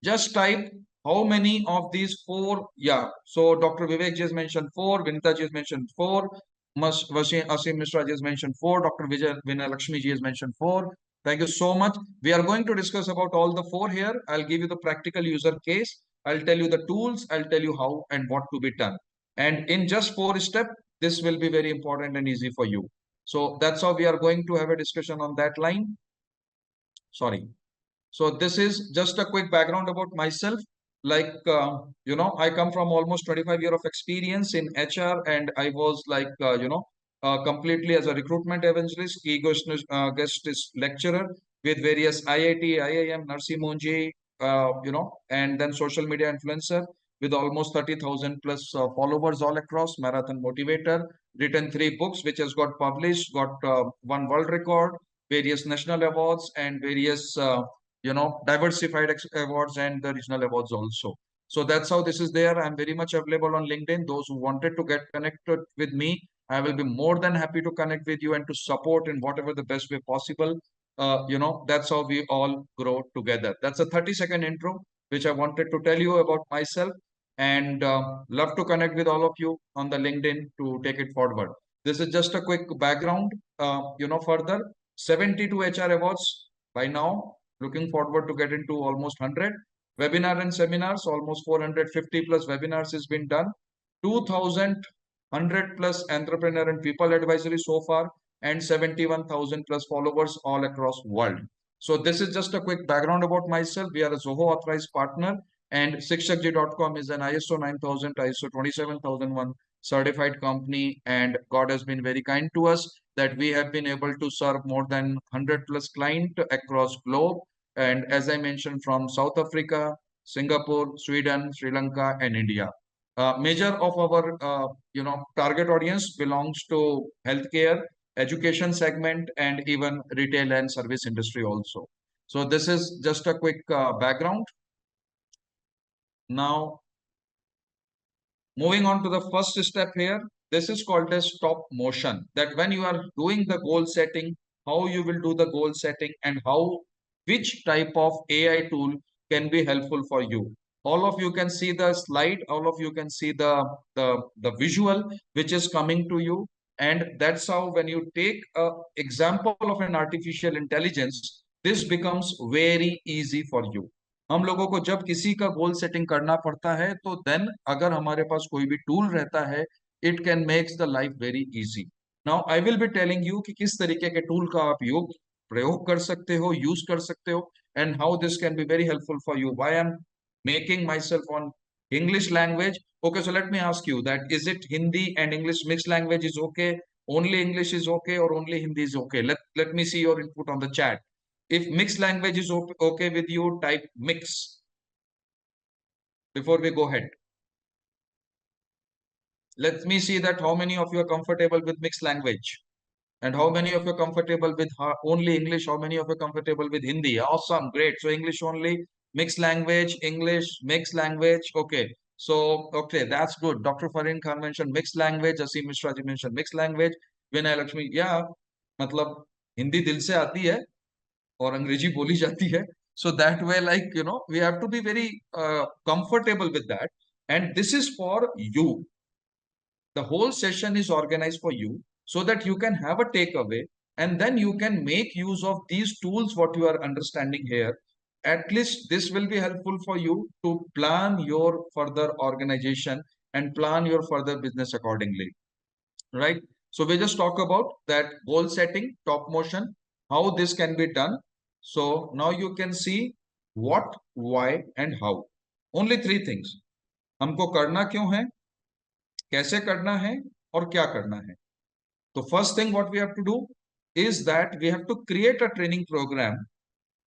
Just type how many of these four. Yeah, so Dr. Vivek ji has mentioned four, Vinita ji has mentioned four, Asim Mishra ji has mentioned four, Dr. Vinay Lakshmi ji has mentioned four. Thank you so much. We are going to discuss about all the four here. I'll give you the practical user case. I'll tell you the tools. I'll tell you how and what to be done. And in just four steps, this will be very important and easy for you. So that's how we are going to have a discussion on that line. Sorry. So this is just a quick background about myself. Like, I come from almost 25 years of experience in HR, and I was like, completely as a recruitment evangelist, guest lecturer with various IIT, IIM, Narsi Monji, and then social media influencer with almost 30,000 plus followers all across, marathon motivator, written three books, which has got published, got one world record, various national awards, and various diversified awards and the regional awards also. So that's how this is there. I'm very much available on LinkedIn. Those who wanted to get connected with me, I will be more than happy to connect with you and to support in whatever the best way possible. That's how we all grow together. That's a 30-second intro, which I wanted to tell you about myself, and love to connect with all of you on the LinkedIn to take it forward. This is just a quick background, further 72 HR awards by now. Looking forward to get into almost 100 webinar and seminars. Almost 450 plus webinars has been done. 2,100 plus entrepreneur and people advisory so far, and 71,000 plus followers all across world. So this is just a quick background about myself. We are a Zoho authorized partner, and shikshakji.com is an ISO 9000, ISO 27001 certified company, and God has been very kind to us that we have been able to serve more than 100 plus clients across globe. And as I mentioned, from South Africa, Singapore, Sweden, Sri Lanka, and India. Major of our target audience belongs to healthcare, education segment, and even retail and service industry also. So this is just a quick background. Now, moving on to the first step here, this is called as stop motion. That when you are doing the goal setting, how you will do the goal setting and how, which type of AI tool can be helpful for you. All of you can see the slide, all of you can see the visual which is coming to you. And that's how when you take an example of an artificial intelligence, this becomes very easy for you. हम लोगों को जब किसी का goal setting करना पड़ता है तो देन अगर हमारे पास कोई भी टूल रहता है it can makes the life very easy. Now I will be telling you कि किस तरीके के टूल का आप प्रयोग कर सकते हो, यूज कर सकते हो, and how this can be very helpful for you. Why I am making my self on English language. Okay, so let me ask you that is it Hindi and English mixed language is okay? Only English is okay or only Hindi is okay? Let me see your input on the chat. If mixed language is okay with you, type mix before we go ahead. Let me see that how many of you are comfortable with mixed language and how many of you are comfortable with only English, how many of you are comfortable with Hindi. Awesome, great. So English only, mixed language, English, mixed language. Okay. So, okay, that's good. Dr. Farin Khan mentioned mixed language. Asim Mishra ji mentioned mixed language. Vinay Lakshmi, yeah, मतलब हिंदी दिल से आती है और अंग्रेजी बोली जाती है. So that way, like, we have to be very comfortable with that. And this is for you. The whole session is organized for you so that you can have a takeaway and then you can make use of these tools, what you are understanding here. At least this will be helpful for you to plan your further organization and plan your further business accordingly. Right? So we just talk about that goal setting, top motion, how this can be done. So now you can see what, why and how. Only three things. हमको करना क्यों है, कैसे करना है और क्या करना है. So first thing what we have to do is that we have to create a training program,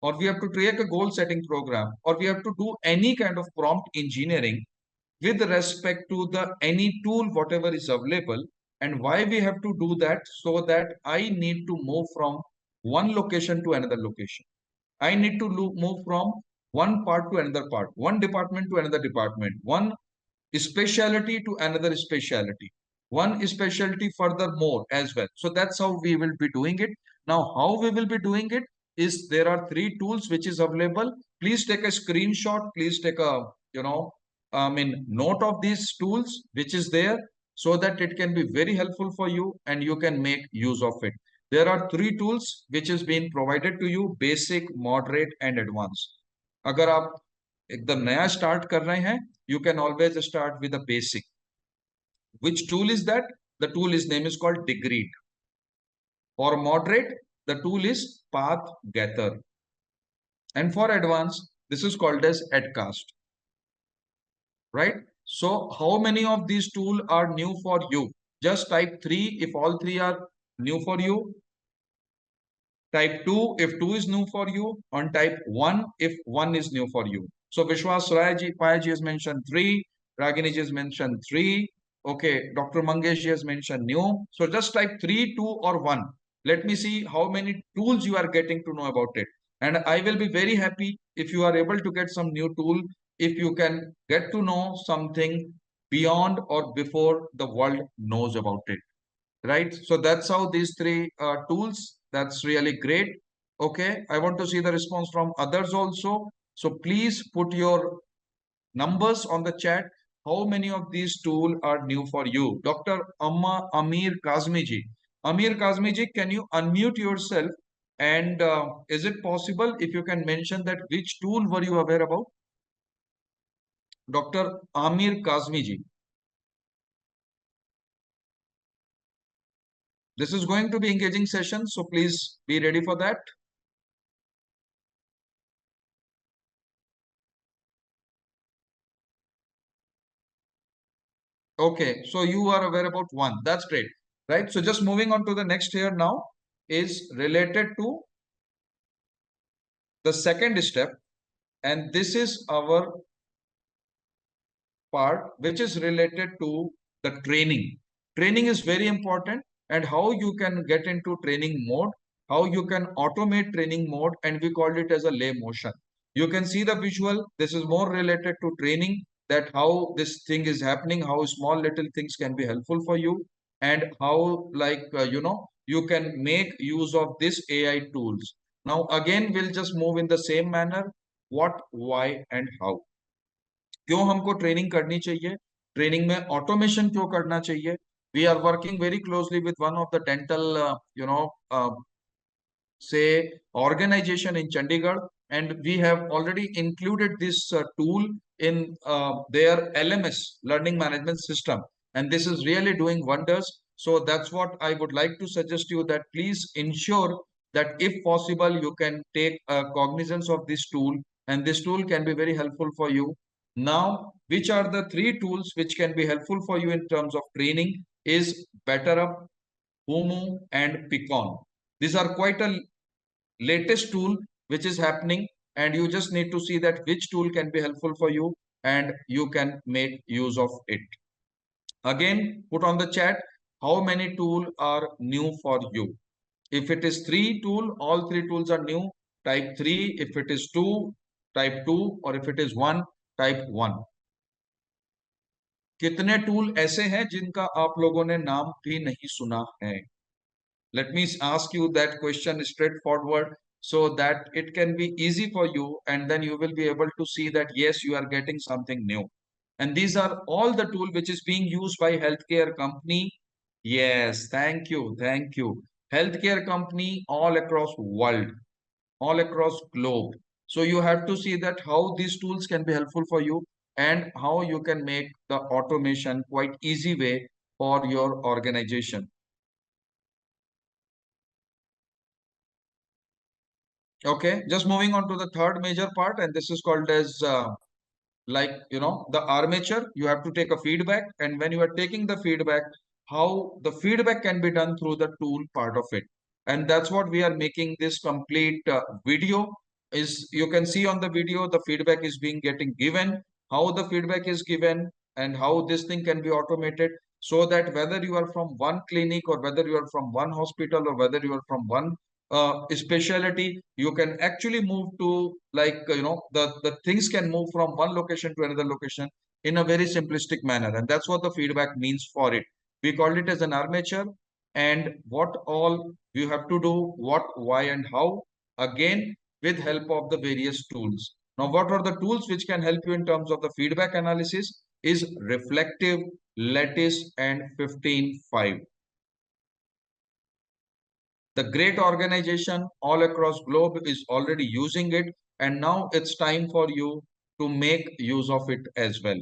or we have to create a goal setting program, or we have to do any kind of prompt engineering with respect to the any tool whatever is available. And why we have to do that? So that I need to move from one location to another location. I need to move from one part to another part, one department to another department, one specialty to another specialty, one specialty furthermore as well. So that's how we will be doing it. Now, how we will be doing it is there are three tools which is available. Please take a screenshot. Please take a, note of these tools which is there, so that it can be very helpful for you and you can make use of it. There are three tools which is being provided to you: basic, moderate and advanced. अगर आप एकदम नया start कर रहे हैं, you can always start with the basic. Which tool is that? The tool is name is called Degree. For moderate, the tool is Path Gather. And for advanced, this is called as Edcast. Right? So how many of these tools are new for you? Just type 3 if all three are new for you. Type 2 if 2 is new for you, and type 1 if 1 is new for you. So Vishwas Pai ji has mentioned 3, Ragini ji has mentioned 3, okay, Dr. Mangesh ji has mentioned new. So just type 3, 2 or 1. Let me see how many tools you are getting to know about it. And I will be very happy if you are able to get some new tool, if you can get to know something beyond or before the world knows about it. Right? So that's how these three tools, that's really great. Okay, I want to see the response from others also. So please put your numbers on the chat. How many of these tools are new for you? Dr. Amir Kazmi ji. Amir Kazmi ji, can you unmute yourself? And is it possible if you can mention that which tool were you aware about? Dr. Amir Kazmi ji. This is going to be engaging session, so please be ready for that. Okay, so you are aware about one. That's great, right? So just moving on to the next here now is related to the second step, and this is our part which is related to the training. Training is very important, and how you can get into training mode, how you can automate training mode, and we called it as a lay motion. You can see the visual. This is more related to training, that how this thing is happening, how small little things can be helpful for you, and how you can make use of this AI tools. Now again, we'll just move in the same manner. What, why and how. क्यों हमको training करनी चाहिए, training में automation क्यों करना चाहिए. We are working very closely with one of the dental say organization in Chandigarh, and we have already included this tool in their LMS, learning management system, and this is really doing wonders. So that's what I would like to suggest you, that please ensure that if possible you can take cognizance of this tool, and this tool can be very helpful for you. Now, which are the three tools which can be helpful for you in terms of training is BetterUp, Humu and Picon. These are quite a latest tool which is happening, and you just need to see that which tool can be helpful for you and you can make use of it. Again, put on the chat how many tools are new for you. If it is 3 tool, all 3 tools are new, type 3. If it is 2, type 2, or if it is 1, type 1. कितने tool ऐसे हैं जिनका आप लोगों ने नाम भी नहीं सुना है? Let me ask you that question straightforward, so that it can be easy for you, and then you will be able to see that yes, you are getting something new. And these are all the tool which is being used by healthcare company. Yes, thank you, thank you. Healthcare company all across world, all across globe. So you have to see that how these tools can be helpful for you, and how you can make the automation quite easy way for your organization. Okay, just moving on to the third major part, and this is called as the armature. You have to take a feedback, and when you are taking the feedback, how the feedback can be done through the tool part of it. And that's what we are making this complete video. Is you can see on the video the feedback is being getting given, how the feedback is given, and how this thing can be automated, so that whether you are from one clinic, or whether you are from one hospital, or whether you are from one specialty, you can actually move to, the things can move from one location to another location in a very simplistic manner. And that's what the feedback means for it. We called it as an armature, and what all you have to do, what, why, and how, again, with help of the various tools. Now, what are the tools which can help you in terms of the feedback analysis is reflective, lattice, and 15.5. The great organization all across globe is already using it, and now it's time for you to make use of it as well.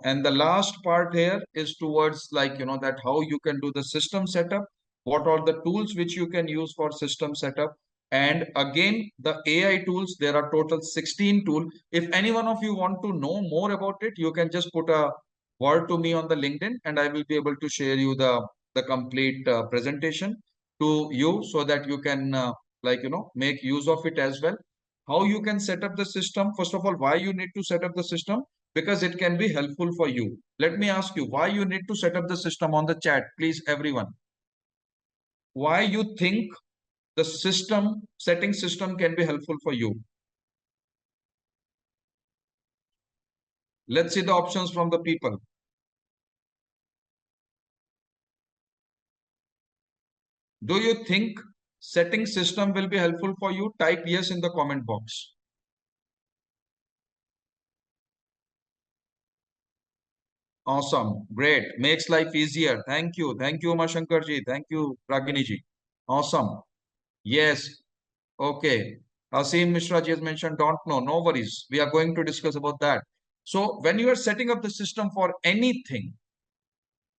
And the last part here is towards that how you can do the system setup, what are the tools which you can use for system setup. And again, the AI tools, there are total 16 tools. If any one of you want to know more about it, you can just put a word to me on the LinkedIn, and I will be able to share you the complete presentation to you, so that you can make use of it as well. How you can set up the system, first of all, why you need to set up the system, because it can be helpful for you. Let me ask you why you need to set up the system on the chat, please, everyone. Why you think the setting system can be helpful for you? Let's see the options from the people. Do you think setting system will be helpful for you? Type yes in the comment box. Awesome. Great. Makes life easier. Thank you. Thank you, Umashankar ji. Thank you, Ragini ji. Awesome. Yes. Okay. Asim Mishra ji has mentioned, don't know. No worries. We are going to discuss about that. So when you are setting up the system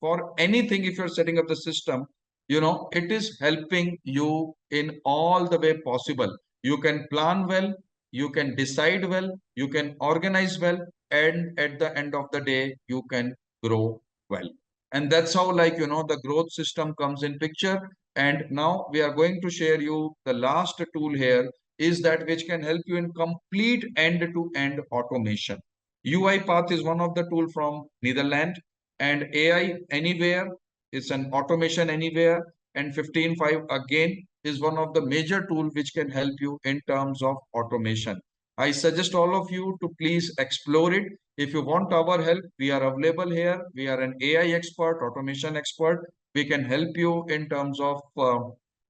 if you're setting up the system, it is helping you in all the way possible. You can plan well, you can decide well, you can organize well, and at the end of the day, you can grow well. And that's how, the growth system comes in picture. And now we are going to share you the last tool here, is that which can help you in complete end-to-end automation. UiPath is one of the tool from Netherlands, and AI Anywhere is an automation anywhere, and 15.5 again is one of the major tool which can help you in terms of automation. I suggest all of you to please explore it. If you want our help, we are available here. We are an AI expert, automation expert. We can help you in terms of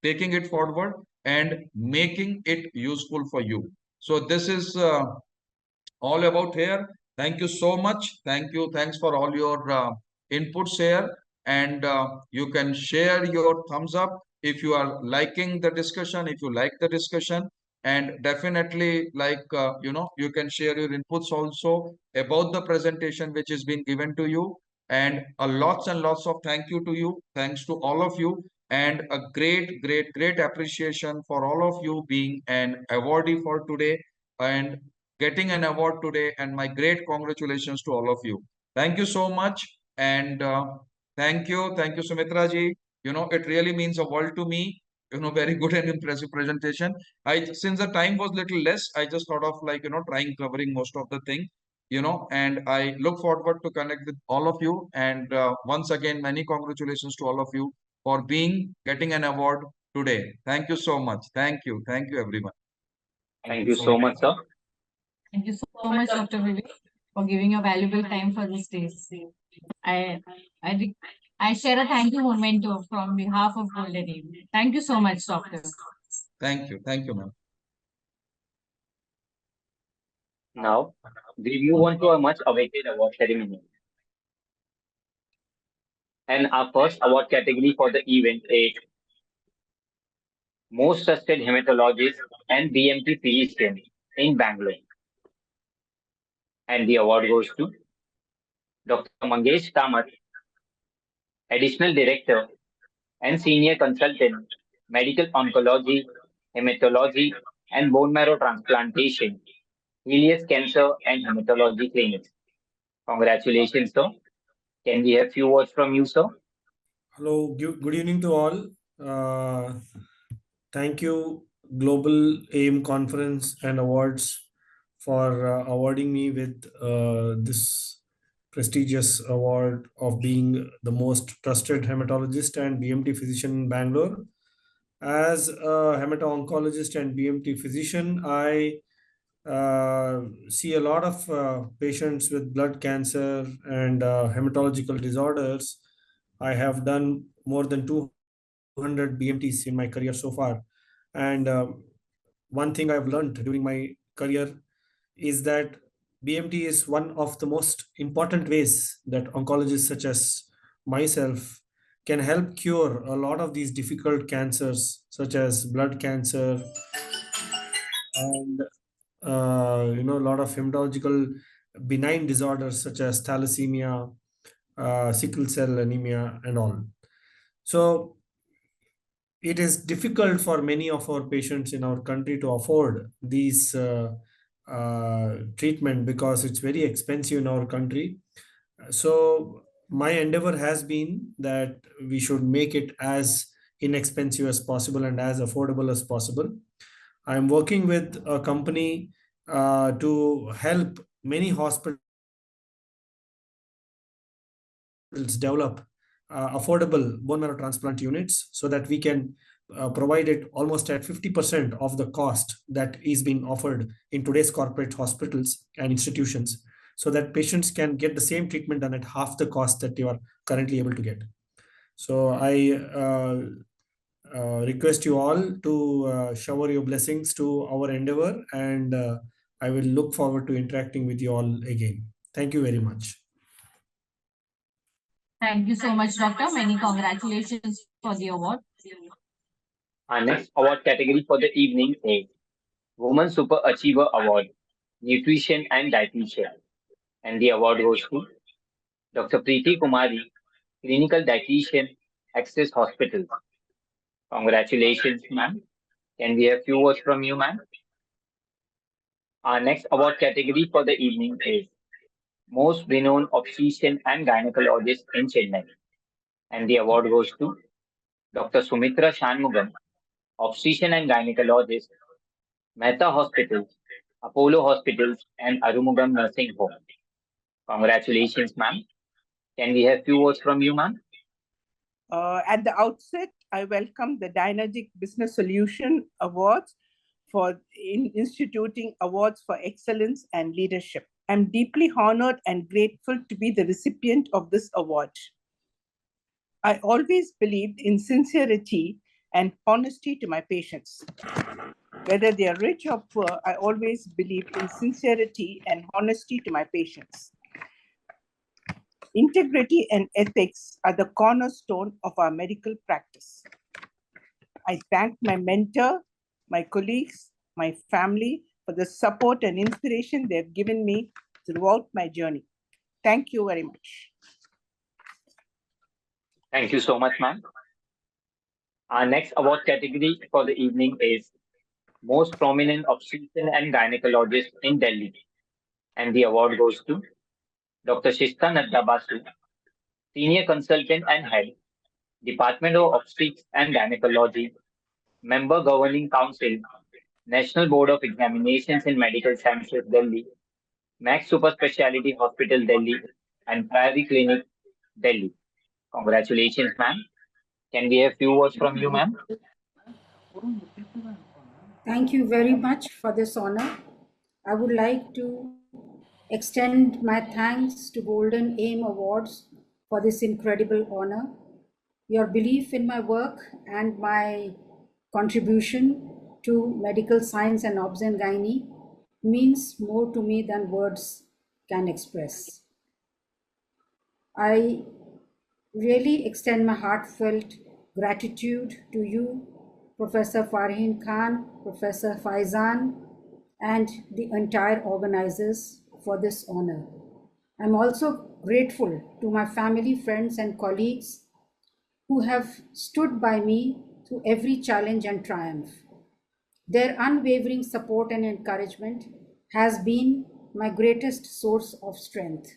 taking it forward and making it useful for you. So this is all about here. Thank you so much. Thank you. Thanks for all your inputs here. And you can share your thumbs up if you are liking the discussion, if you like the discussion. And definitely, you can share your inputs also about the presentation which is being given to you. And lots and lots of thank you to you. Thanks to all of you. And a great, great, great appreciation for all of you being an awardee for today, and getting an award today, and my great congratulations to all of you. Thank you so much. And thank you. Thank you, Sumitra ji. It really means a world to me. Very good and impressive presentation. Since the time was little less, I just thought of trying covering most of the thing, and I look forward to connect with all of you. And once again, many congratulations to all of you for getting an award today. Thank you so much. Thank you. Thank you, everyone. Thank you so much, sir. Thank you so much, Dr. Vivek, for giving your valuable time for this day. I I re- I share a thank you moment from behalf of Golden Eve. Thank you so much, Doctor. Thank you. Thank you, ma'am. Now, we move on to a much awaited award ceremony. And our first award category for the event is Most Trusted Hematologist and BMT Physician in Bangalore. And the award goes to Dr. Mangesh Kamath, Additional Director and Senior Consultant, Medical Oncology, hematology, and bone marrow transplantation, Helios Cancer and Hematology Clinics. Congratulations, sir. Can we have few words from you, sir? Hello, good evening to all. Thank you, Global AIM Conference and Awards, for awarding me with this prestigious award of being the most trusted hematologist and BMT physician in Bangalore. As a hemato-oncologist and BMT physician, I see a lot of patients with blood cancer and hematological disorders. I have done more than 200 BMTs in my career so far. And one thing I've learned during my career is that BMT is one of the most important ways that oncologists such as myself can help cure a lot of these difficult cancers, such as blood cancer and a lot of hematological benign disorders such as thalassemia, sickle cell anemia, and all. So it is difficult for many of our patients in our country to afford these treatment because it's very expensive in our country. So my endeavor has been that we should make it as inexpensive as possible and as affordable as possible. I'm working with a company to help many hospitals develop affordable bone marrow transplant units so that we can provide it almost at 50% of the cost that is being offered in today's corporate hospitals and institutions, so that patients can get the same treatment done at half the cost that you are currently able to get. So I request you all to shower your blessings to our endeavor, and I will look forward to interacting with you all again. Thank you very much. Thank you so much, Doctor. Many congratulations for the award. Our next award category for the evening is Woman Super Achiever Award, Nutrition and Dietitian. And the award goes to Dr. Preeti Kumari, Clinical Dietitian, Access Hospital. Congratulations, ma'am. Can we have few words from you, ma'am? Our next award category for the evening is Most Renowned Obstetrician and Gynecologist in Chennai. And the award goes to Dr. Sumitra Shanmugam, Obstetrician and Gynecologist, Mehta Hospitals, Apollo Hospitals, and Arumugam Nursing Home. Congratulations, ma'am. Can we have few words from you, ma'am? At the outset, I welcome the Dynamic Business Solution Awards for instituting awards for excellence and leadership. I'm deeply honored and grateful to be the recipient of this award. I always believed in sincerity and honesty to my patients. Whether they are rich or poor, I always believed in sincerity and honesty to my patients. Integrity and ethics are the cornerstone of our medical practice. I thank my mentor, my colleagues, my family for the support and inspiration they have given me throughout my journey. Thank you very much. Thank you so much, ma'am. Our next award category for the evening is Most Prominent Obstetrician and Gynecologist in Delhi. And the award goes to Dr. Shista Nadda Basu, Senior Consultant and Head, Department of Obstetrics and Gynecology, Member Governing Council, National Board of Examinations in Medical Sciences, Delhi, Max Super Speciality Hospital, Delhi, and Priory Clinic, Delhi. Congratulations, ma'am. Can we have few words from you, ma'am? Thank you very much for this honor. I would like to extend my thanks to Golden AIM Awards for this incredible honor. Your belief in my work and my contribution to medical science and obs and gynae means more to me than words can express. I really extend my heartfelt gratitude to you, Professor Farheen Khan, Professor Faizan, and the entire organizers for this honor. I'm also grateful to my family, friends, and colleagues who have stood by me through every challenge and triumph. Their unwavering support and encouragement has been my greatest source of strength.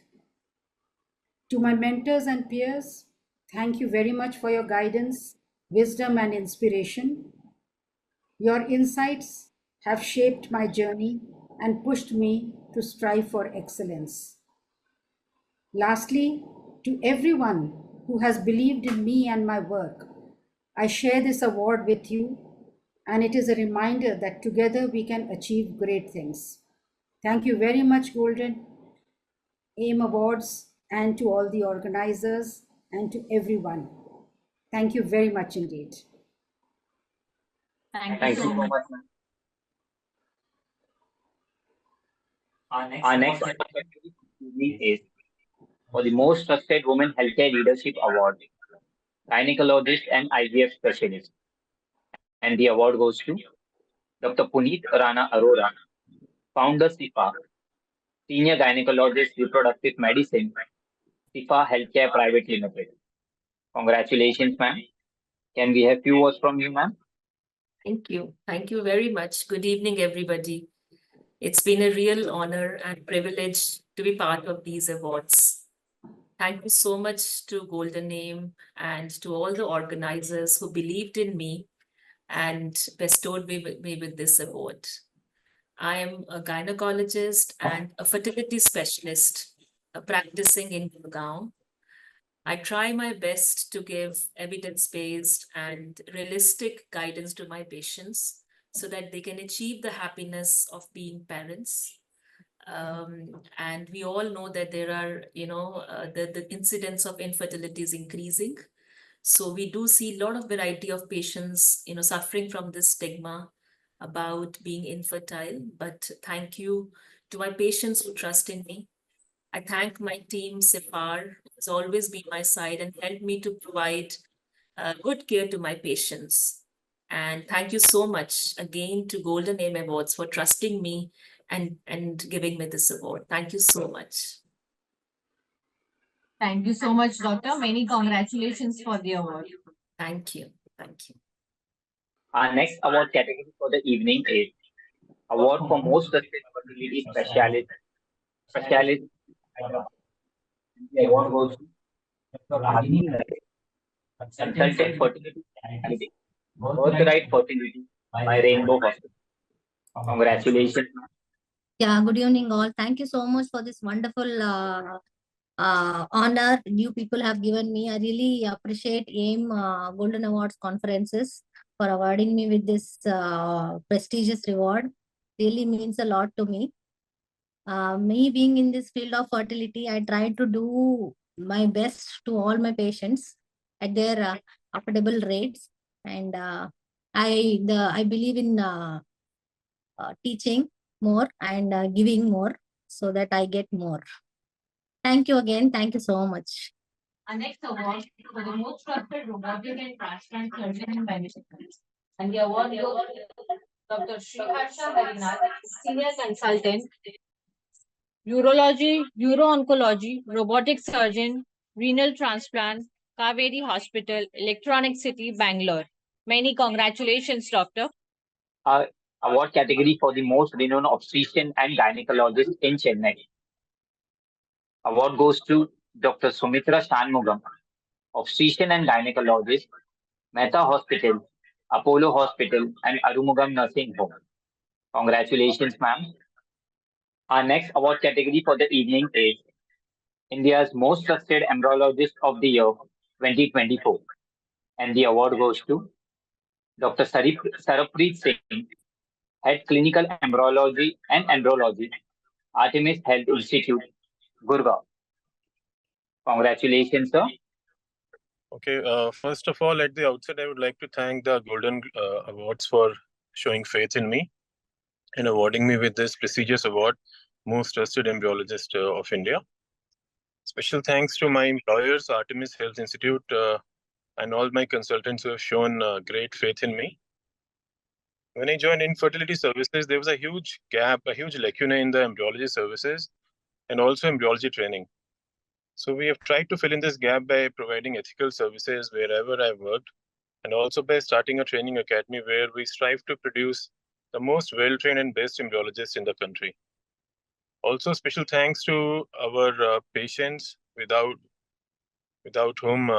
To my mentors and peers, thank you very much for your guidance, wisdom, and inspiration. Your insights have shaped my journey and pushed me to strive for excellence. Lastly, to everyone who has believed in me and my work, I share this award with you, and it is a reminder that together we can achieve great things. Thank you very much, Golden AIM Awards, and to all the organizers and to everyone. Thank you very much indeed. Thank you Thank you so so much. much, ma'am. Our next evening is for the Most Trusted Women Healthcare Leadership Award, gynecologist and IVF specialist. And the award goes to Dr. Puneet Rana Arora, founder SIFA, senior gynecologist reproductive medicine, SIFA Healthcare Private Limited. Congratulations, ma'am. Can we have few words from you, ma'am? Thank you. Thank you very much. Good evening, everybody. It's been a real honor and privilege to be part of these awards. Thank you so much to Golden Name and to all the organizers who believed in me and bestowed me with this award. I am a gynecologist and a fertility specialist practicing in Gurgaon. I try my best to give evidence-based and realistic guidance to my patients so that they can achieve the happiness of being parents. And we all know that there are, the incidence of infertility is increasing. So we do see a lot of variety of patients, suffering from this stigma about being infertile. But thank you to my patients who trust in me. I thank my team, Sifar, who has always been my side and helped me to provide good care to my patients. And thank you so much again to Golden Name Awards for trusting me and giving me this award. Thank you so much. Thank you so much, Doctor. Many congratulations for the award. Thank you. Thank you. Our next award category for the evening is Award for Most Trusted Fertility Specialist. The award goes to Dr. Ragini Nayak, Consultant Fertility Candidate, Birthright Fertility by Rainbow Hospital. Congratulations, ma'am. Yeah, good evening, all. Thank you so much for this wonderful honor you people have given me. I really appreciate AIM Golden Awards conferences for awarding me with this prestigious reward. Really means a lot to me. Me being in this field of fertility, I try to do my best to all my patients at their affordable rates, and I believe in teaching more and giving more so that I get more. Thank you again. Thank you so much. Our next award for the most trusted robotic and transplant surgeon in medicine. And the award goes to Dr. Sriharsha Harinath, senior consultant, urology, uro-oncology, robotic surgeon, renal transplant, Kaveri Hospital, Electronic City, Bangalore. Many congratulations, Doctor. Our award category for the most renowned obstetrician and gynecologist in Chennai. Award goes to Dr. Sumitra Shanmugam, obstetrician and gynecologist, Mehta Hospital, Apollo Hospital, and Arumugam Nursing Home. Congratulations, ma'am. Our next award category for the evening is India's Most Trusted Embryologist of the Year 2024. And the award goes to Dr. Sarappreet Singh, Head Clinical Embryology and Andrology, Artemis Health Institute, Gurgaon. Congratulations, sir. Okay, first of all, at the outset, I would like to thank the Golden Awards for showing faith in me and awarding me with this prestigious award, Most Trusted Embryologist of India. Special thanks to my employers, Artemis Health Institute, and all my consultants who have shown great faith in me. When I joined infertility services, there was a huge gap, a huge lacuna in the embryology services and also embryology training. So we have tried to fill in this gap by providing ethical services wherever I've worked, and also by starting a training academy where we strive to produce the most well-trained and best embryologists in the country. Also, special thanks to our patients without whom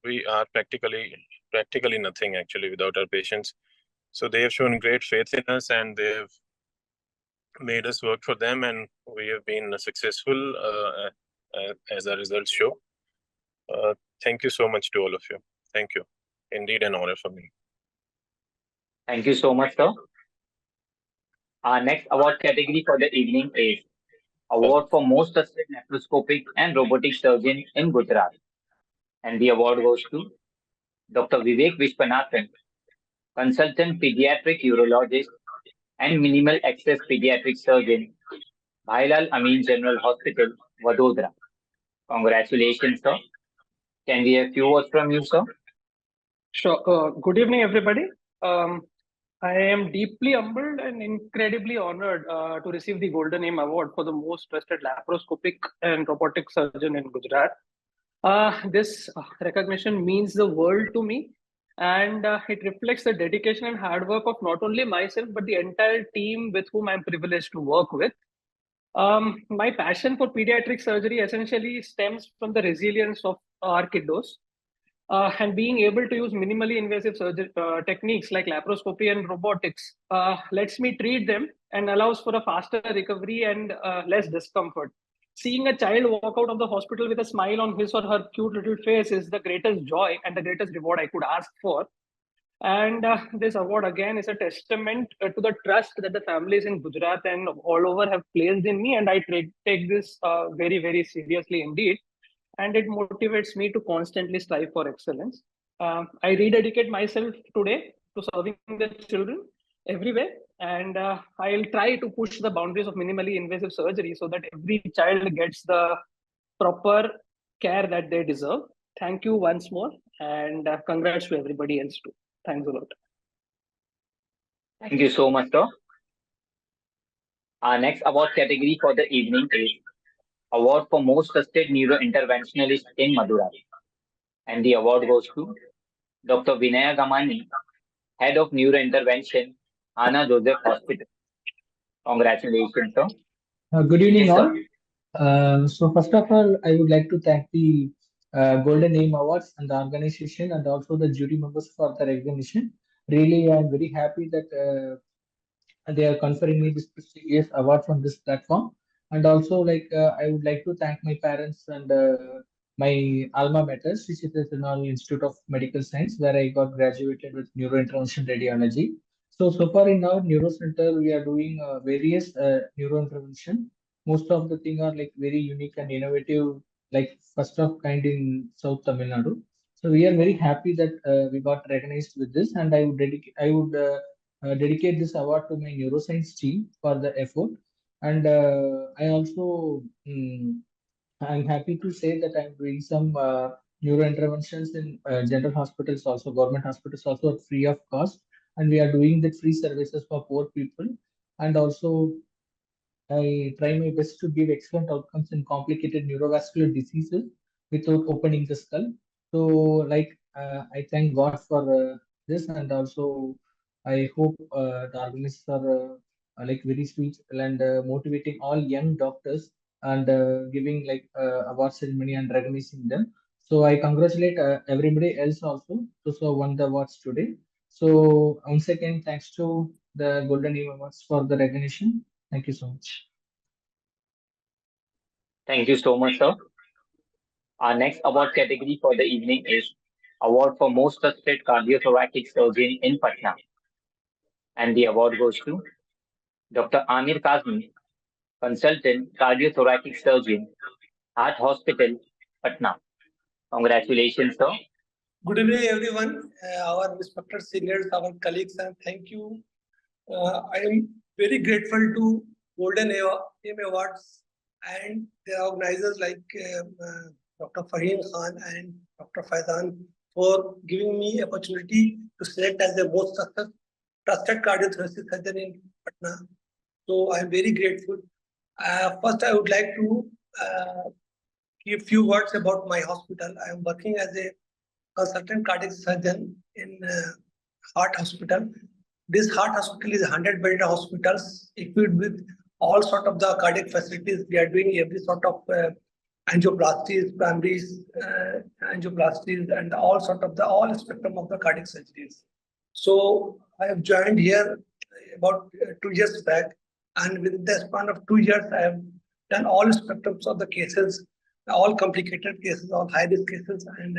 we are practically nothing actually without our patients. So they have shown great faith in us and they have made us work for them, and we have been successful as our results show. Thank you so much to all of you. Thank you. Indeed, an honor for me. Thank you so much, sir. Our next award category for the evening is Award for Most Trusted Laparoscopic and Robotic Surgeon in Gujarat. And the award goes to Dr. Vivek Vishwanathan, Consultant Pediatric Urologist and Minimal Access Pediatric Surgeon, Bhailal Amin General Hospital, Vadodara. Congratulations, sir. Can we have a few words from you, sir? Sure. Good evening, everybody. I am deeply humbled and incredibly honored to receive the Golden Aim Award for the most trusted laparoscopic and robotic surgeon in Gujarat. This recognition means the world to me, and it reflects the dedication and hard work of not only myself, but the entire team with whom I'm privileged to work with. My passion for pediatric surgery essentially stems from the resilience of our kiddos. And being able to use minimally invasive surgery techniques like laparoscopy and robotics lets me treat them and allows for a faster recovery and less discomfort. Seeing a child walk out of the hospital with a smile on his or her cute little face is the greatest joy and the greatest reward I could ask for. And this award again is a testament to the trust that the families in Gujarat and all over have placed in me, and I take this very, very seriously indeed. And it motivates me to constantly strive for excellence. I rededicate myself today to serving the children everywhere, and I'll try to push the boundaries of minimally invasive surgery so that every child gets the proper care that they deserve. Thank you once more, and congrats to everybody else too. Thanks a lot. Thank you so much, sir. Our next award category for the evening is Award for Most Trusted Neurointerventionalist in Madurai. And the award goes to Dr. Vinaya Gamani, Head of Neurointervention, Anna Joseph Hospital. Congratulations, sir. Good evening, Yes, all. sir. So first of all, I would like to thank the Golden Aim Awards and the organization and also the jury members for the recognition. Really, I'm very happy that they are conferring me this prestigious award from this platform. And also, I would like to thank my parents and my alma mater, which is the National Institute of Medical Science, where I got graduated with neurointervention radiology. So far in our neuro center, we are doing various neurointervention. Most of the thing are like very unique and innovative, like first of kind in South Tamil Nadu. So we are very happy that we got recognized with this, and I would dedicate this award to my neuroscience team for the effort. And I also I'm happy to say that I'm doing some neurointerventions in general hospitals, also government hospitals, also free of cost. And we are doing the free services for poor people. And also I try my best to give excellent outcomes in complicated neurovascular diseases without opening the skull. So, I thank God for this, and also I hope the organizers are like very sweet and motivating all young doctors and giving award ceremony and recognizing them. So I congratulate everybody else also who won the awards today. So once again, thanks to the Golden Aim Awards for the recognition. Thank you so much. Thank you so much, sir. Our next award category for the evening is Award for Most Trusted Cardiothoracic Surgeon in Patna. And the award goes to Dr. Amir Kazmi, Consultant Cardiothoracic Surgeon, Heart Hospital, Patna. Congratulations, sir. Good evening, everyone. Our respected seniors, our colleagues, and thank you. I am very grateful to Golden Aim Awards and their organizers like Dr. Farheen Khan and Dr. Faizan for giving me opportunity to select as the most trusted cardiothoracic surgeon in Patna. So I am very grateful. First, I would like to give few words about my hospital. I am working as a consultant cardiac surgeon in Heart Hospital. This heart hospital is 100-bed hospitals equipped with all sort of the cardiac facilities. We are doing every sort of angioplasties, primary angioplasties, and all spectrum of the cardiac surgeries. So I have joined here about 2 years back, and within the span of 2 years, I have done all spectrums of the cases, all complicated cases, all high risk cases, and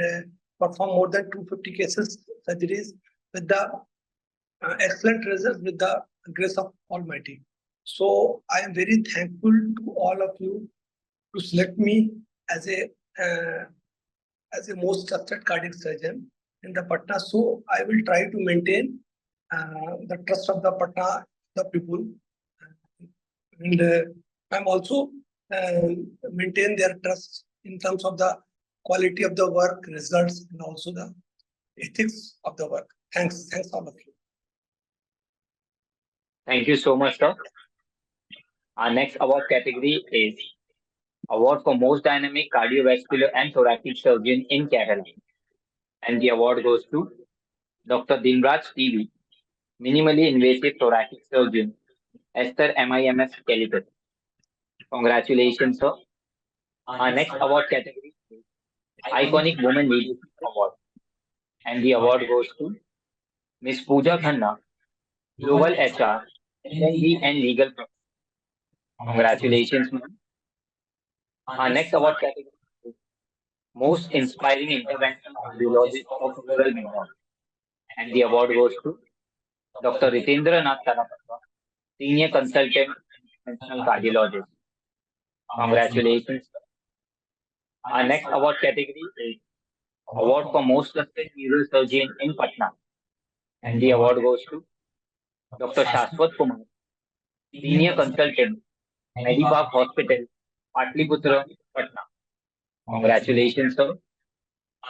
performed more than 250 cases surgeries with the excellent results with the grace of Almighty. So I am very thankful to all of you to select me as a most trusted cardiac surgeon in the Patna. So I will try to maintain the trust of the Patna, the people, and I'm also maintain their trust in terms of the quality of the work, results, and also the ethics of the work. Thanks all of you. Thank you so much, sir. Our next award category is Award for Most Dynamic Cardiovascular and Thoracic Surgeon in Kerala. And the award goes to Dr. Dinraj TV, Minimally Invasive Thoracic Surgeon, Esther MIMS Calicut. Congratulations, sir. Our next award category is Iconic Woman Leadership Award. And the award goes to Ms. Pooja Khanna, Global HR, L&D and Legal Professional. Congratulations, ma'am. Our next award category is Most Inspiring Interventional Cardiologist of Rural Bengal. And the award goes to Dr. Ritendra Nath Tarapatwa, Senior Consultant Interventional Cardiologist. Congratulations, sir. Our next award category is Award for Most Trusted Neurosurgeon in Patna. And the award goes to Dr. Shashwat Kumar, Senior Consultant, Medipark Hospital, Patliputra, Patna. Congratulations, sir.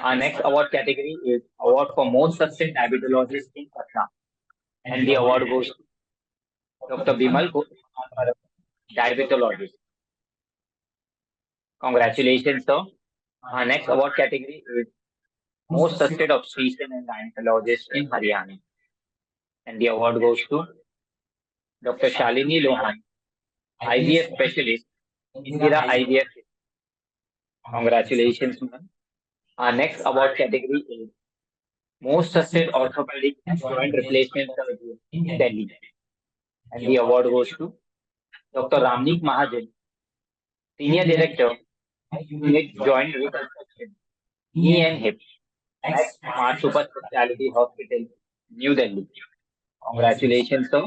Our next award category is Award for Most Trusted Diabetologist in Patna. And the award goes to Dr. Bimal Kumar, Diabetologist. Congratulations, sir. Our next award category is Most Trusted Obstetrician and Gynecologist in Haryana. And the award goes to Dr. Shalini Lohan, IVF Specialist, Indira IVF. Congratulations, ma'am. Our next award category is Most Trusted Orthopedic and Joint Replacement Surgeon in Delhi. And the award goes to Dr. Ramneek Mahajan, Senior Director, Unit Joint Reconstruction, Knee and Hip, at Smart Super Specialty Hospital, New Delhi. Congratulations, sir.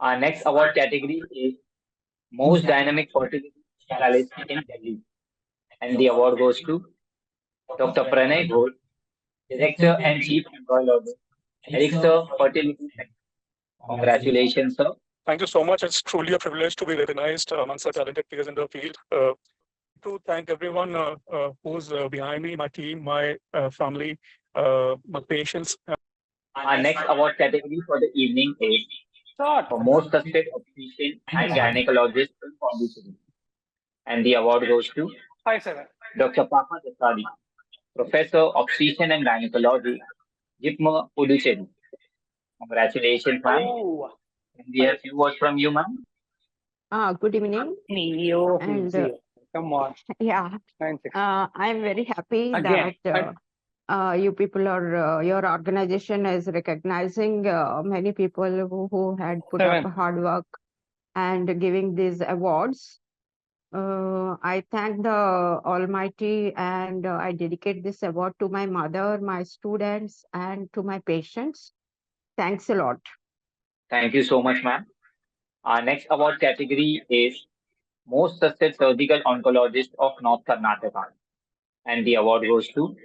Our next award category is Most Dynamic Fertility Specialist in Delhi. And the award goes to Dr. Pranay Ghosh, Director and Chief Embryologist, Elixir Fertility Center. Congratulations, sir. Thank you so much. It's truly a privilege to be recognized among such talented peers in the field. To thank everyone who's behind me, my team, my family, my patients. Our next award category for the evening is for Most Trusted Obstetrician and Gynecologist in Pondicherry. And the award goes to Dr. Papa Dasari, Professor Obstetrician and Gynecology, JIPMER, Puducherry. Congratulations, ma'am. Can we have a few words from you, ma'am? Good evening. And Come on. yeah, I'm very happy that you people are your organization is recognizing many people who had put up hard work and giving these awards. I thank the Almighty and I dedicate this award to my mother, my students, and to my patients. Thanks a lot. Thank you so much, ma'am. Our next award category is Most Trusted Surgical Oncologist of North Karnataka. And the award goes to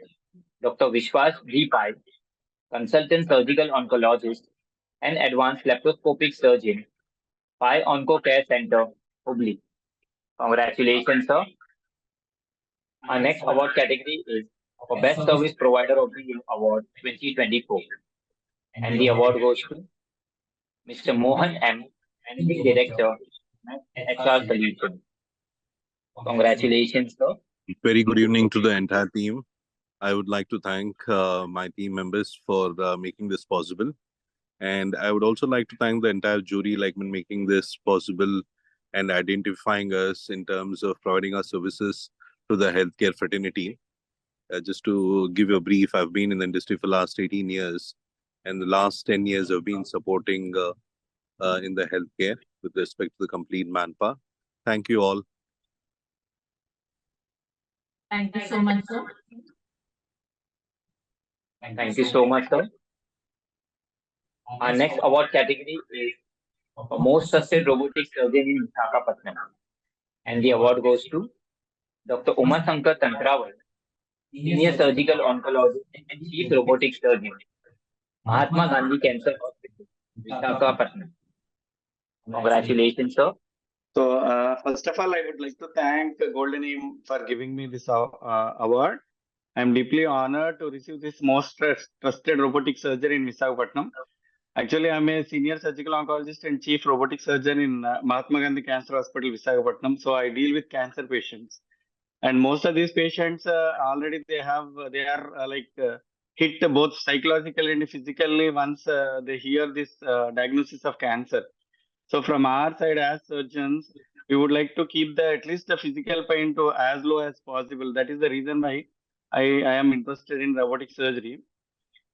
Dr. Vishwas D. Pai, Consultant Surgical Oncologist and Advanced Laparoscopic Surgeon, Pai Onco Care Center, Hubli. Congratulations, sir. Our next award category is for Best Service Provider of the Year Award 2024. And the award goes to Mr. Mohan M., Managing Director, HR Solutions. Congratulations, sir. Very good evening to the entire team. I would like to thank my team members for making this possible. And I would also like to thank the entire jury, like in making this possible and identifying us in terms of providing our services to the healthcare fraternity. Just to give you a brief, I've been in the industry for the last 18 years, and the last 10 years I've been supporting in the healthcare with respect to the complete manpower. Thank you all. Thank you so much, sir. Thank you so much, sir. Our next award category is for Most Trusted Robotic Surgeon in Visakhapatnam. And the award goes to Dr. Uma Sankar Tantrawal, Senior Surgical Oncologist and Chief Robotic Surgeon, Mahatma Gandhi Cancer Hospital, Visakhapatnam. Congratulations, sir. So, first of all, I would like to thank Golden Aim for giving me this award. I'm deeply honored to receive this most trusted robotic surgeon in Visakhapatnam. Actually, I'm a senior surgical oncologist and chief robotic surgeon in Mahatma Gandhi Cancer Hospital, Visakhapatnam. So, I deal with cancer patients, and most of these patients already they are hit both psychologically and physically once they hear this diagnosis of cancer. So from our side as surgeons, we would like to keep at least the physical pain to as low as possible. That is the reason why I am interested in robotic surgery.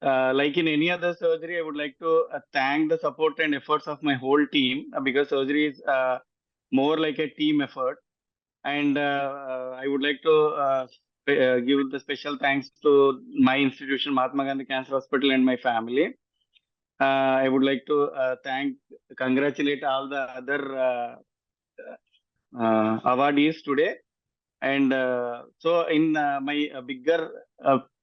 Like in any other surgery, I would like to thank the support and efforts of my whole team because surgery is more like a team effort. And I would like to give the special thanks to my institution, Mahatma Gandhi Cancer Hospital, and my family. I would like to congratulate all the other awardees today. And so, in my bigger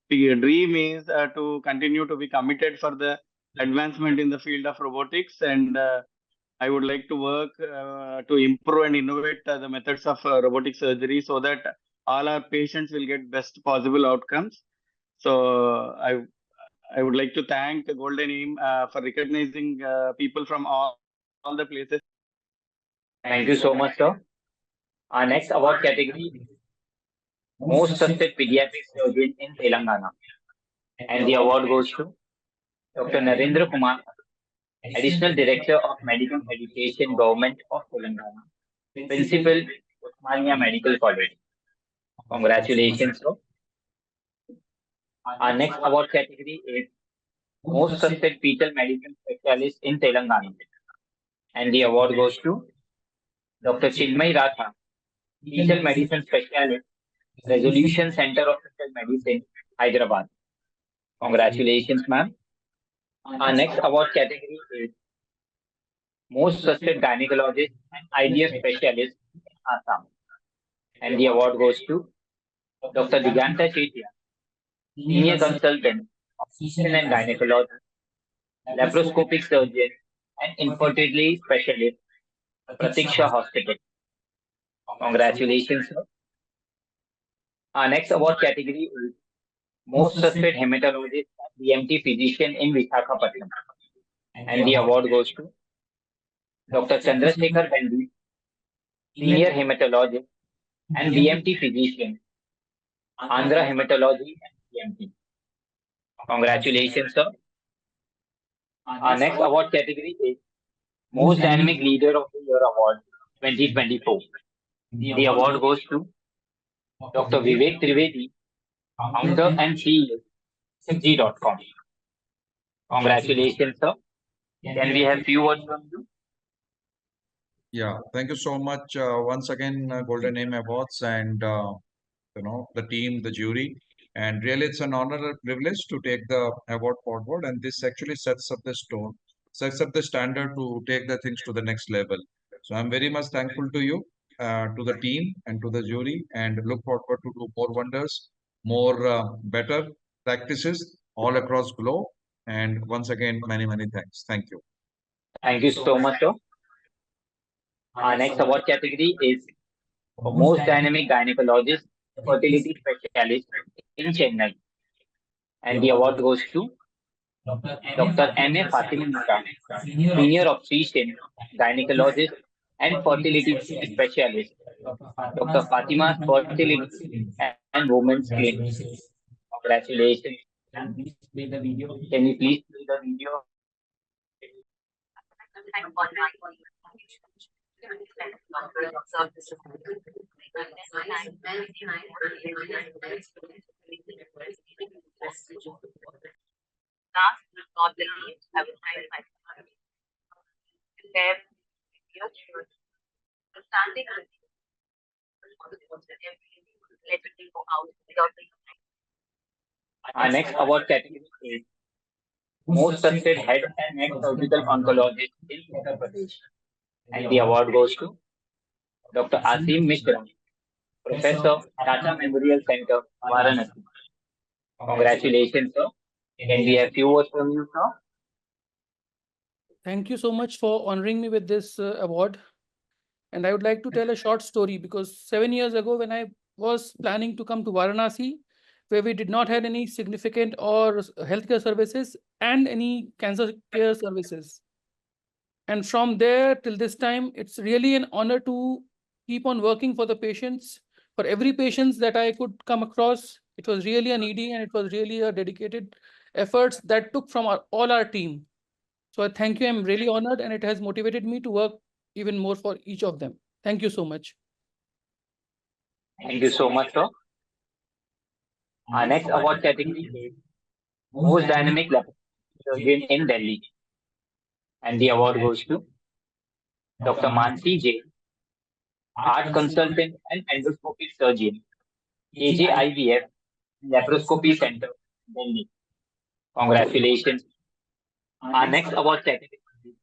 dream is to continue to be committed for the advancement in the field of robotics, and I would like to work to improve and innovate the methods of robotic surgery so that all our patients will get best possible outcomes. So I would like to thank Golden Aim for recognizing people from all the places. Thank you so much, sir. Our next award category is Most Trusted Pediatric Surgeon in Telangana. And the award goes to Dr. Narendra Kumar, Additional Director of Medical Education, Government of Telangana, Principal, Osmania Medical College. Congratulations, sir. Our next award category is Most Trusted Fetal Medicine Specialist in Telangana. And the award goes to Dr. Chinmay Ratha, Fetal Medicine Specialist, Resolution Center of Fetal Medicine, Hyderabad. Congratulations, ma'am. Our next award category is Most Trusted Gynecologist and IVF Specialist in Assam. And the award goes to Dr. Diganta Chetia, Senior Consultant of Physician and Gynecologist, Laparoscopic Surgeon, and Infertility Specialist, Pratiksha Hospital. Congratulations, sir. Our next award category is Most Trusted Hematologist and BMT Physician in Visakhapatnam. And the award goes to Dr. Chandrasekhar Bendu, Senior Hematologist and BMT Physician, Andhra Hematology and BMT. Congratulations, sir. Our next award category is Most Dynamic Leader of the Year Award 2024. The award goes to Dr. Vivek Trivedi, founder and CEO, 6G.com. Congratulations, sir. Can we have few words from you? Yeah, thank you so much once again, Golden Aim Awards and the team, the jury, and really it's an honor and privilege to take the award forward. And this actually sets up the stone, sets up the standard to take the things to the next level. So I'm very much thankful to you, to the team, and to the jury, and look forward to do more wonders, more better practices all across globe. And once again, many thanks. Thank you. Thank you so much, sir. Our next award category is for Most Dynamic Gynecologist, Fertility Specialist in Chennai. And the award goes to Dr. M.A. Fatima Musa, Senior Obstetrician, Gynecologist, and Fertility Specialist, Dr. Fatima's Fertility and Women's Clinic. Congratulations. Can we please play the video? Last but not the least, I would like my share your children. Standing let it go out without the Our next award category is Most Trusted Head and Neck Surgical Oncologist in Uttar Pradesh. And the award goes to Dr. Asim Mishra, Professor, Tata Memorial Center, Varanasi. Congratulations, sir. Can we have few words from you, sir? Thank you so much for honoring me with this award. And I would like to tell a short story because 7 years ago, when I was planning to come to Varanasi, where we did not have any significant or healthcare services and any cancer care services. And from there till this time, it's really an honor to keep on working for the patients. For every patient that I could come across, it was really a needy and it was really a dedicated efforts that took from all our team. So I thank you. I'm really honored and it has motivated me to work even more for each of them. Thank you so much. Thank you so much, sir. Our next award category is Most Dynamic Laboratory Surgeon in Delhi. And the award goes to Dr. Mansi J, Art Consultant and Endoscopic Surgeon, KJIVF Laparoscopy Center, Delhi. Congratulations. Our next award category is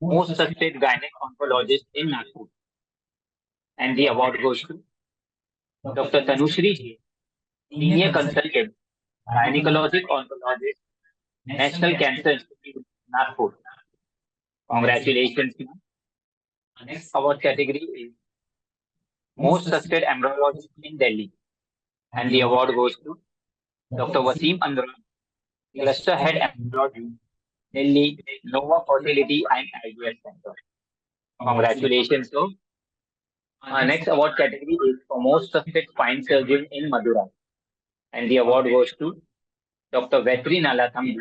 Most Trusted Gynec Oncologist in Nagpur. And the award goes to Dr. Tanushri J, Senior Consultant, Gynecologic Oncologist, National Cancer Institute, Nagpur. Congratulations. Our next award category is Most Trusted Embryologist in Delhi. And the award goes to Dr. Wasim Andra, Cluster Head Embryology, Delhi, Nova Fertility and IVF Center. Congratulations, sir. Our next award category is for Most Trusted Spine Surgeon in Madurai. And the award goes to Dr. Vetri Nalathambi,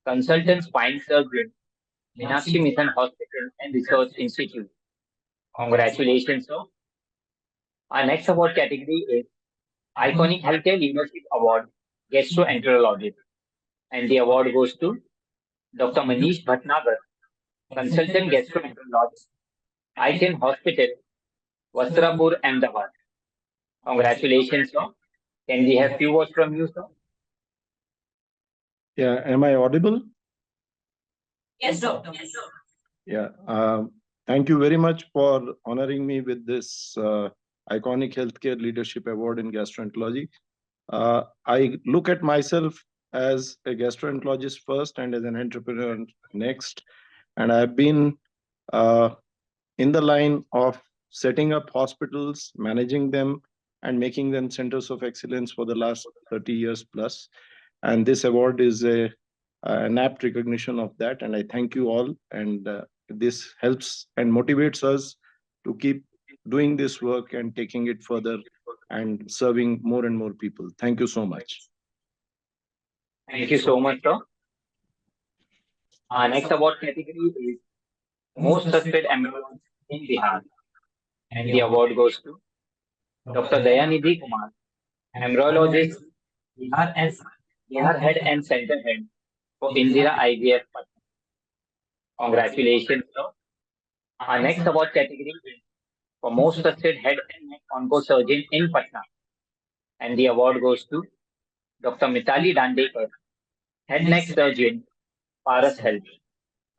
Consultant Spine Surgeon, Meenakshi Mission Hospital and Research Institute. Congratulations, sir. Our next award category is Iconic Healthcare Leadership Award, Gastroenterologist. And the award goes to Dr. Manish Bhatnagar, Consultant Gastroenterologist, I-10 Hospital, Vastrapur, Ahmedabad. Congratulations, sir. Can we have few words from you, sir? Yeah, am I audible? Yes, doctor. Yeah. Thank you very much for honoring me with this iconic healthcare leadership award in gastroenterology. I look at myself as a gastroenterologist first and as an entrepreneur next. And I've been in the line of setting up hospitals, managing them, and making them centers of excellence for the last 30 years plus. And this award is an apt recognition of that. And I thank you all. And this helps and motivates us to keep doing this work and taking it further and serving more and more people. Thank you so much. Thank you so much, sir. Our next award category is Most Trusted Embryologist in Bihar. And the award goes to Dr. Dayanidhi Kumar, Embryologist, Bihar Head and Center Head for Indira IVF. Congratulations, sir. Our next award category is for Most Trusted Head and Neck Oncosurgeon in Patna. And the award goes to Dr. Mitali Dandekar, Head Neck Surgeon, Paras Health.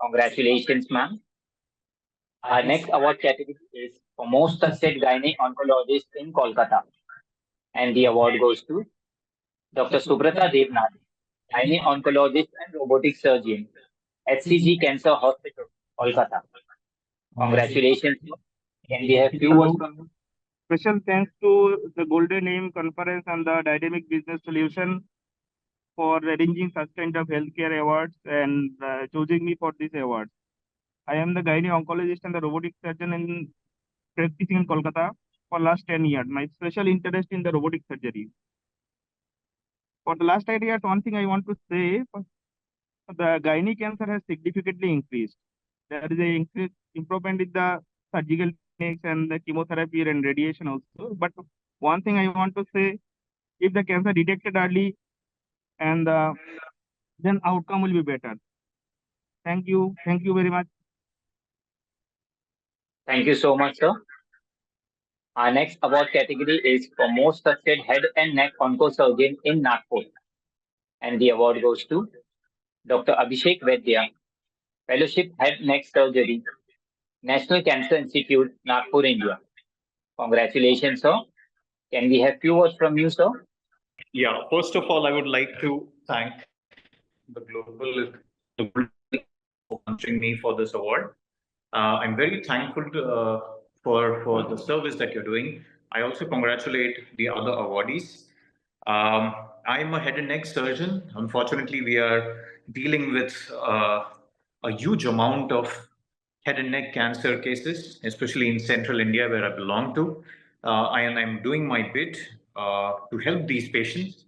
Congratulations, ma'am. Our next award category is for Most Trusted Gynae Oncologist in Kolkata. And the award goes to Dr. Subrata Devnath, Gynae Oncologist and Robotic Surgeon, HCG Cancer Hospital, Kolkata. Congratulations. Can we have few words from you? Special thanks to the Golden Aim Conference and the Dynamic Business Solution for arranging such kind of healthcare awards and choosing me for this award. I am the gynae oncologist and the robotic surgeon in practicing in Kolkata for last 10 years. My special interest in the robotic surgery. For the last 10 years, one thing I want to say, the gynae cancer has significantly increased. There is a improvement in the surgical techniques and the chemotherapy and radiation also. But one thing I want to say, if the cancer detected early, and then outcome will be better. Thank you. Thank you very much. Thank you so much, sir. Our next award category is for most trusted head and neck oncosurgeon in Nagpur. And the award goes to Dr. Abhishek Vaidya, Fellowship Head Neck Surgery, National Cancer Institute, Nagpur, India. Congratulations, sir. Can we have few words from you, sir? Yeah, first of all, I would like to thank the global for considering me for this award. I'm very thankful for the service that you're doing. I also congratulate the other awardees. I'm a head and neck surgeon. Unfortunately, we are dealing with a huge amount of head and neck cancer cases, especially in central India, where I belong to. And I'm doing my bit to help these patients.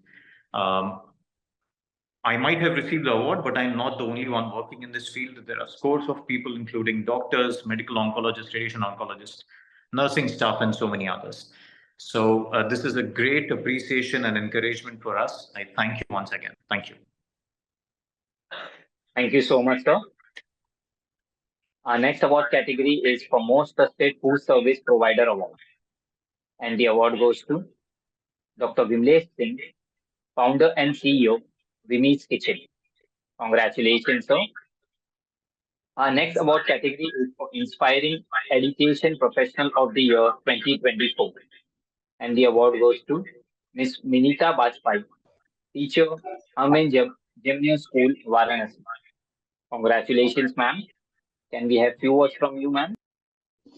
I might have received the award, but I'm not the only one working in this field. There are scores of people, including doctors, medical oncologists, radiation oncologists, nursing staff, and so many others. So this is a great appreciation and encouragement for us. I thank you once again. Thank you. Thank you so much, sir. Our next award category is for Most Trusted Food Service Provider Award. And the award goes to Dr. Vimlesh Singh, founder and CEO, Vimi's Kitchen. Congratulations, sir. Our next award category is for Inspiring Education Professional of the Year 2024. And the award goes to Ms. Minita Bajpai, teacher, Amen Junior School, Varanasi. Congratulations, ma'am. Can we have few words from you, ma'am?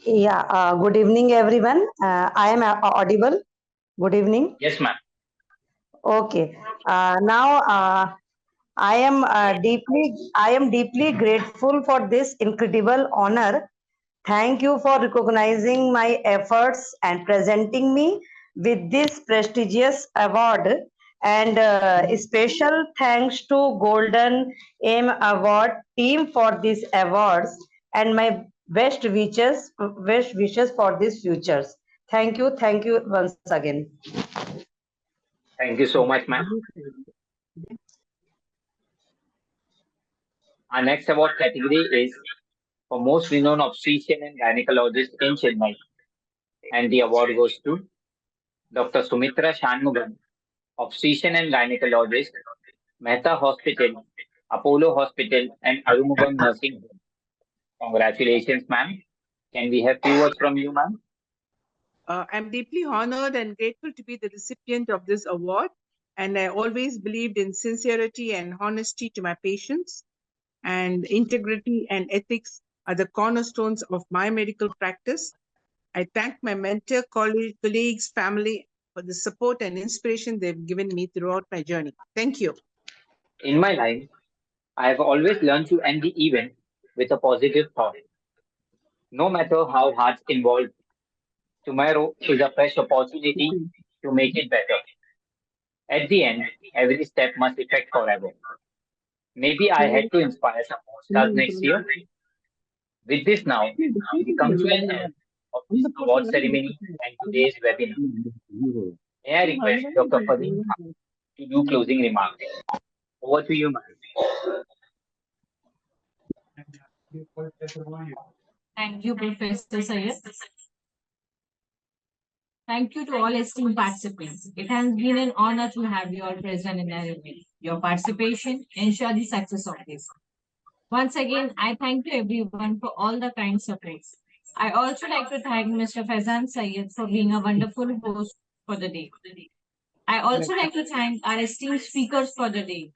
Yeah, good evening, everyone. I am audible. Good evening. Yes, ma'am. Okay. Now, I am deeply grateful for this incredible honor. Thank you for recognizing my efforts and presenting me with this prestigious award. And special thanks to Golden Aim Award team for these awards and my best wishes for these futures. Thank you once again. Thank you so much, ma'am. Our next award category is for Most Renowned Obstetrician and Gynecologist in Chennai. And the award goes to Dr. Sumitra Shanmugam, Obstetrician and Gynecologist, Mehta Hospital, Apollo Hospital, and Arumugam Nursing Home. Congratulations, ma'am. Can we have few words from you, ma'am? I'm deeply honored and grateful to be the recipient of this award. And I always believed in sincerity and honesty to my patients. And integrity and ethics are the cornerstones of my medical practice. I thank my mentor, colleagues, family for the support and inspiration they've given me throughout my journey. Thank you. In my life, I have always learned to end the event with a positive thought. No matter how hard involved, tomorrow is a fresh opportunity to make it better. At the end, every step must affect forever. Maybe I had to inspire some more stars next year. With this now, we come to an end of this award ceremony and today's webinar. May I request Dr. Fadil to do closing remarks. Over to you, ma'am. Thank you, Professor Sayed. Thank you to all esteemed participants. It has been an honor to have you all present in our event. Your participation ensures the success of this. Once again, I thank you everyone for all the kind support. I also like to thank Mr. Faizan Sayed for being a wonderful host for the day. I also like to thank our esteemed speakers for the day,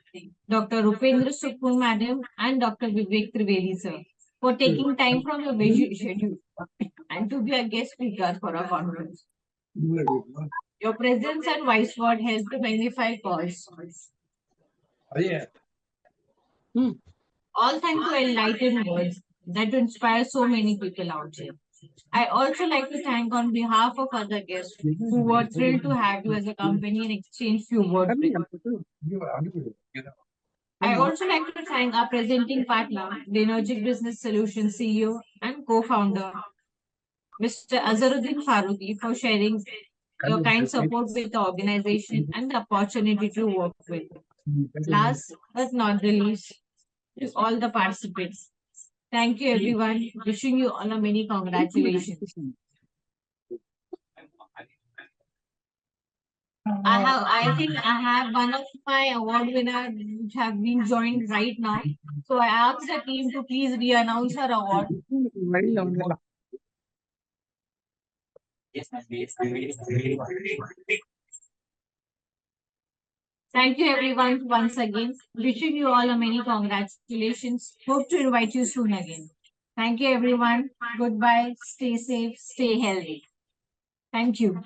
Dr. Rupendra Sukhun Madam and Dr. Vivek Trivedi sir, for taking time from your busy schedule and to be a guest speaker for our conference. Your presence and wise word help to magnify cause. All thanks to enlightened words that inspire so many people out there. I also like to thank on behalf of other guests who were thrilled to have you as a company and exchange few words with you. I also like to thank our presenting partner, the Energy Business Solutions CEO and co-founder, Mr. Azharuddin Faruqi, for sharing your kind support with the organization and the opportunity to work with. Last but not the least, to all the participants. Thank you, everyone. Wishing you all a many congratulations. I think I have one of my award winners which have been joined right now. So I ask the team to please re-announce her award. Thank you, everyone, once again. Wishing you all a many congratulations. Hope to invite you soon again. Thank you, everyone. Goodbye. Stay safe. Stay healthy. Thank you.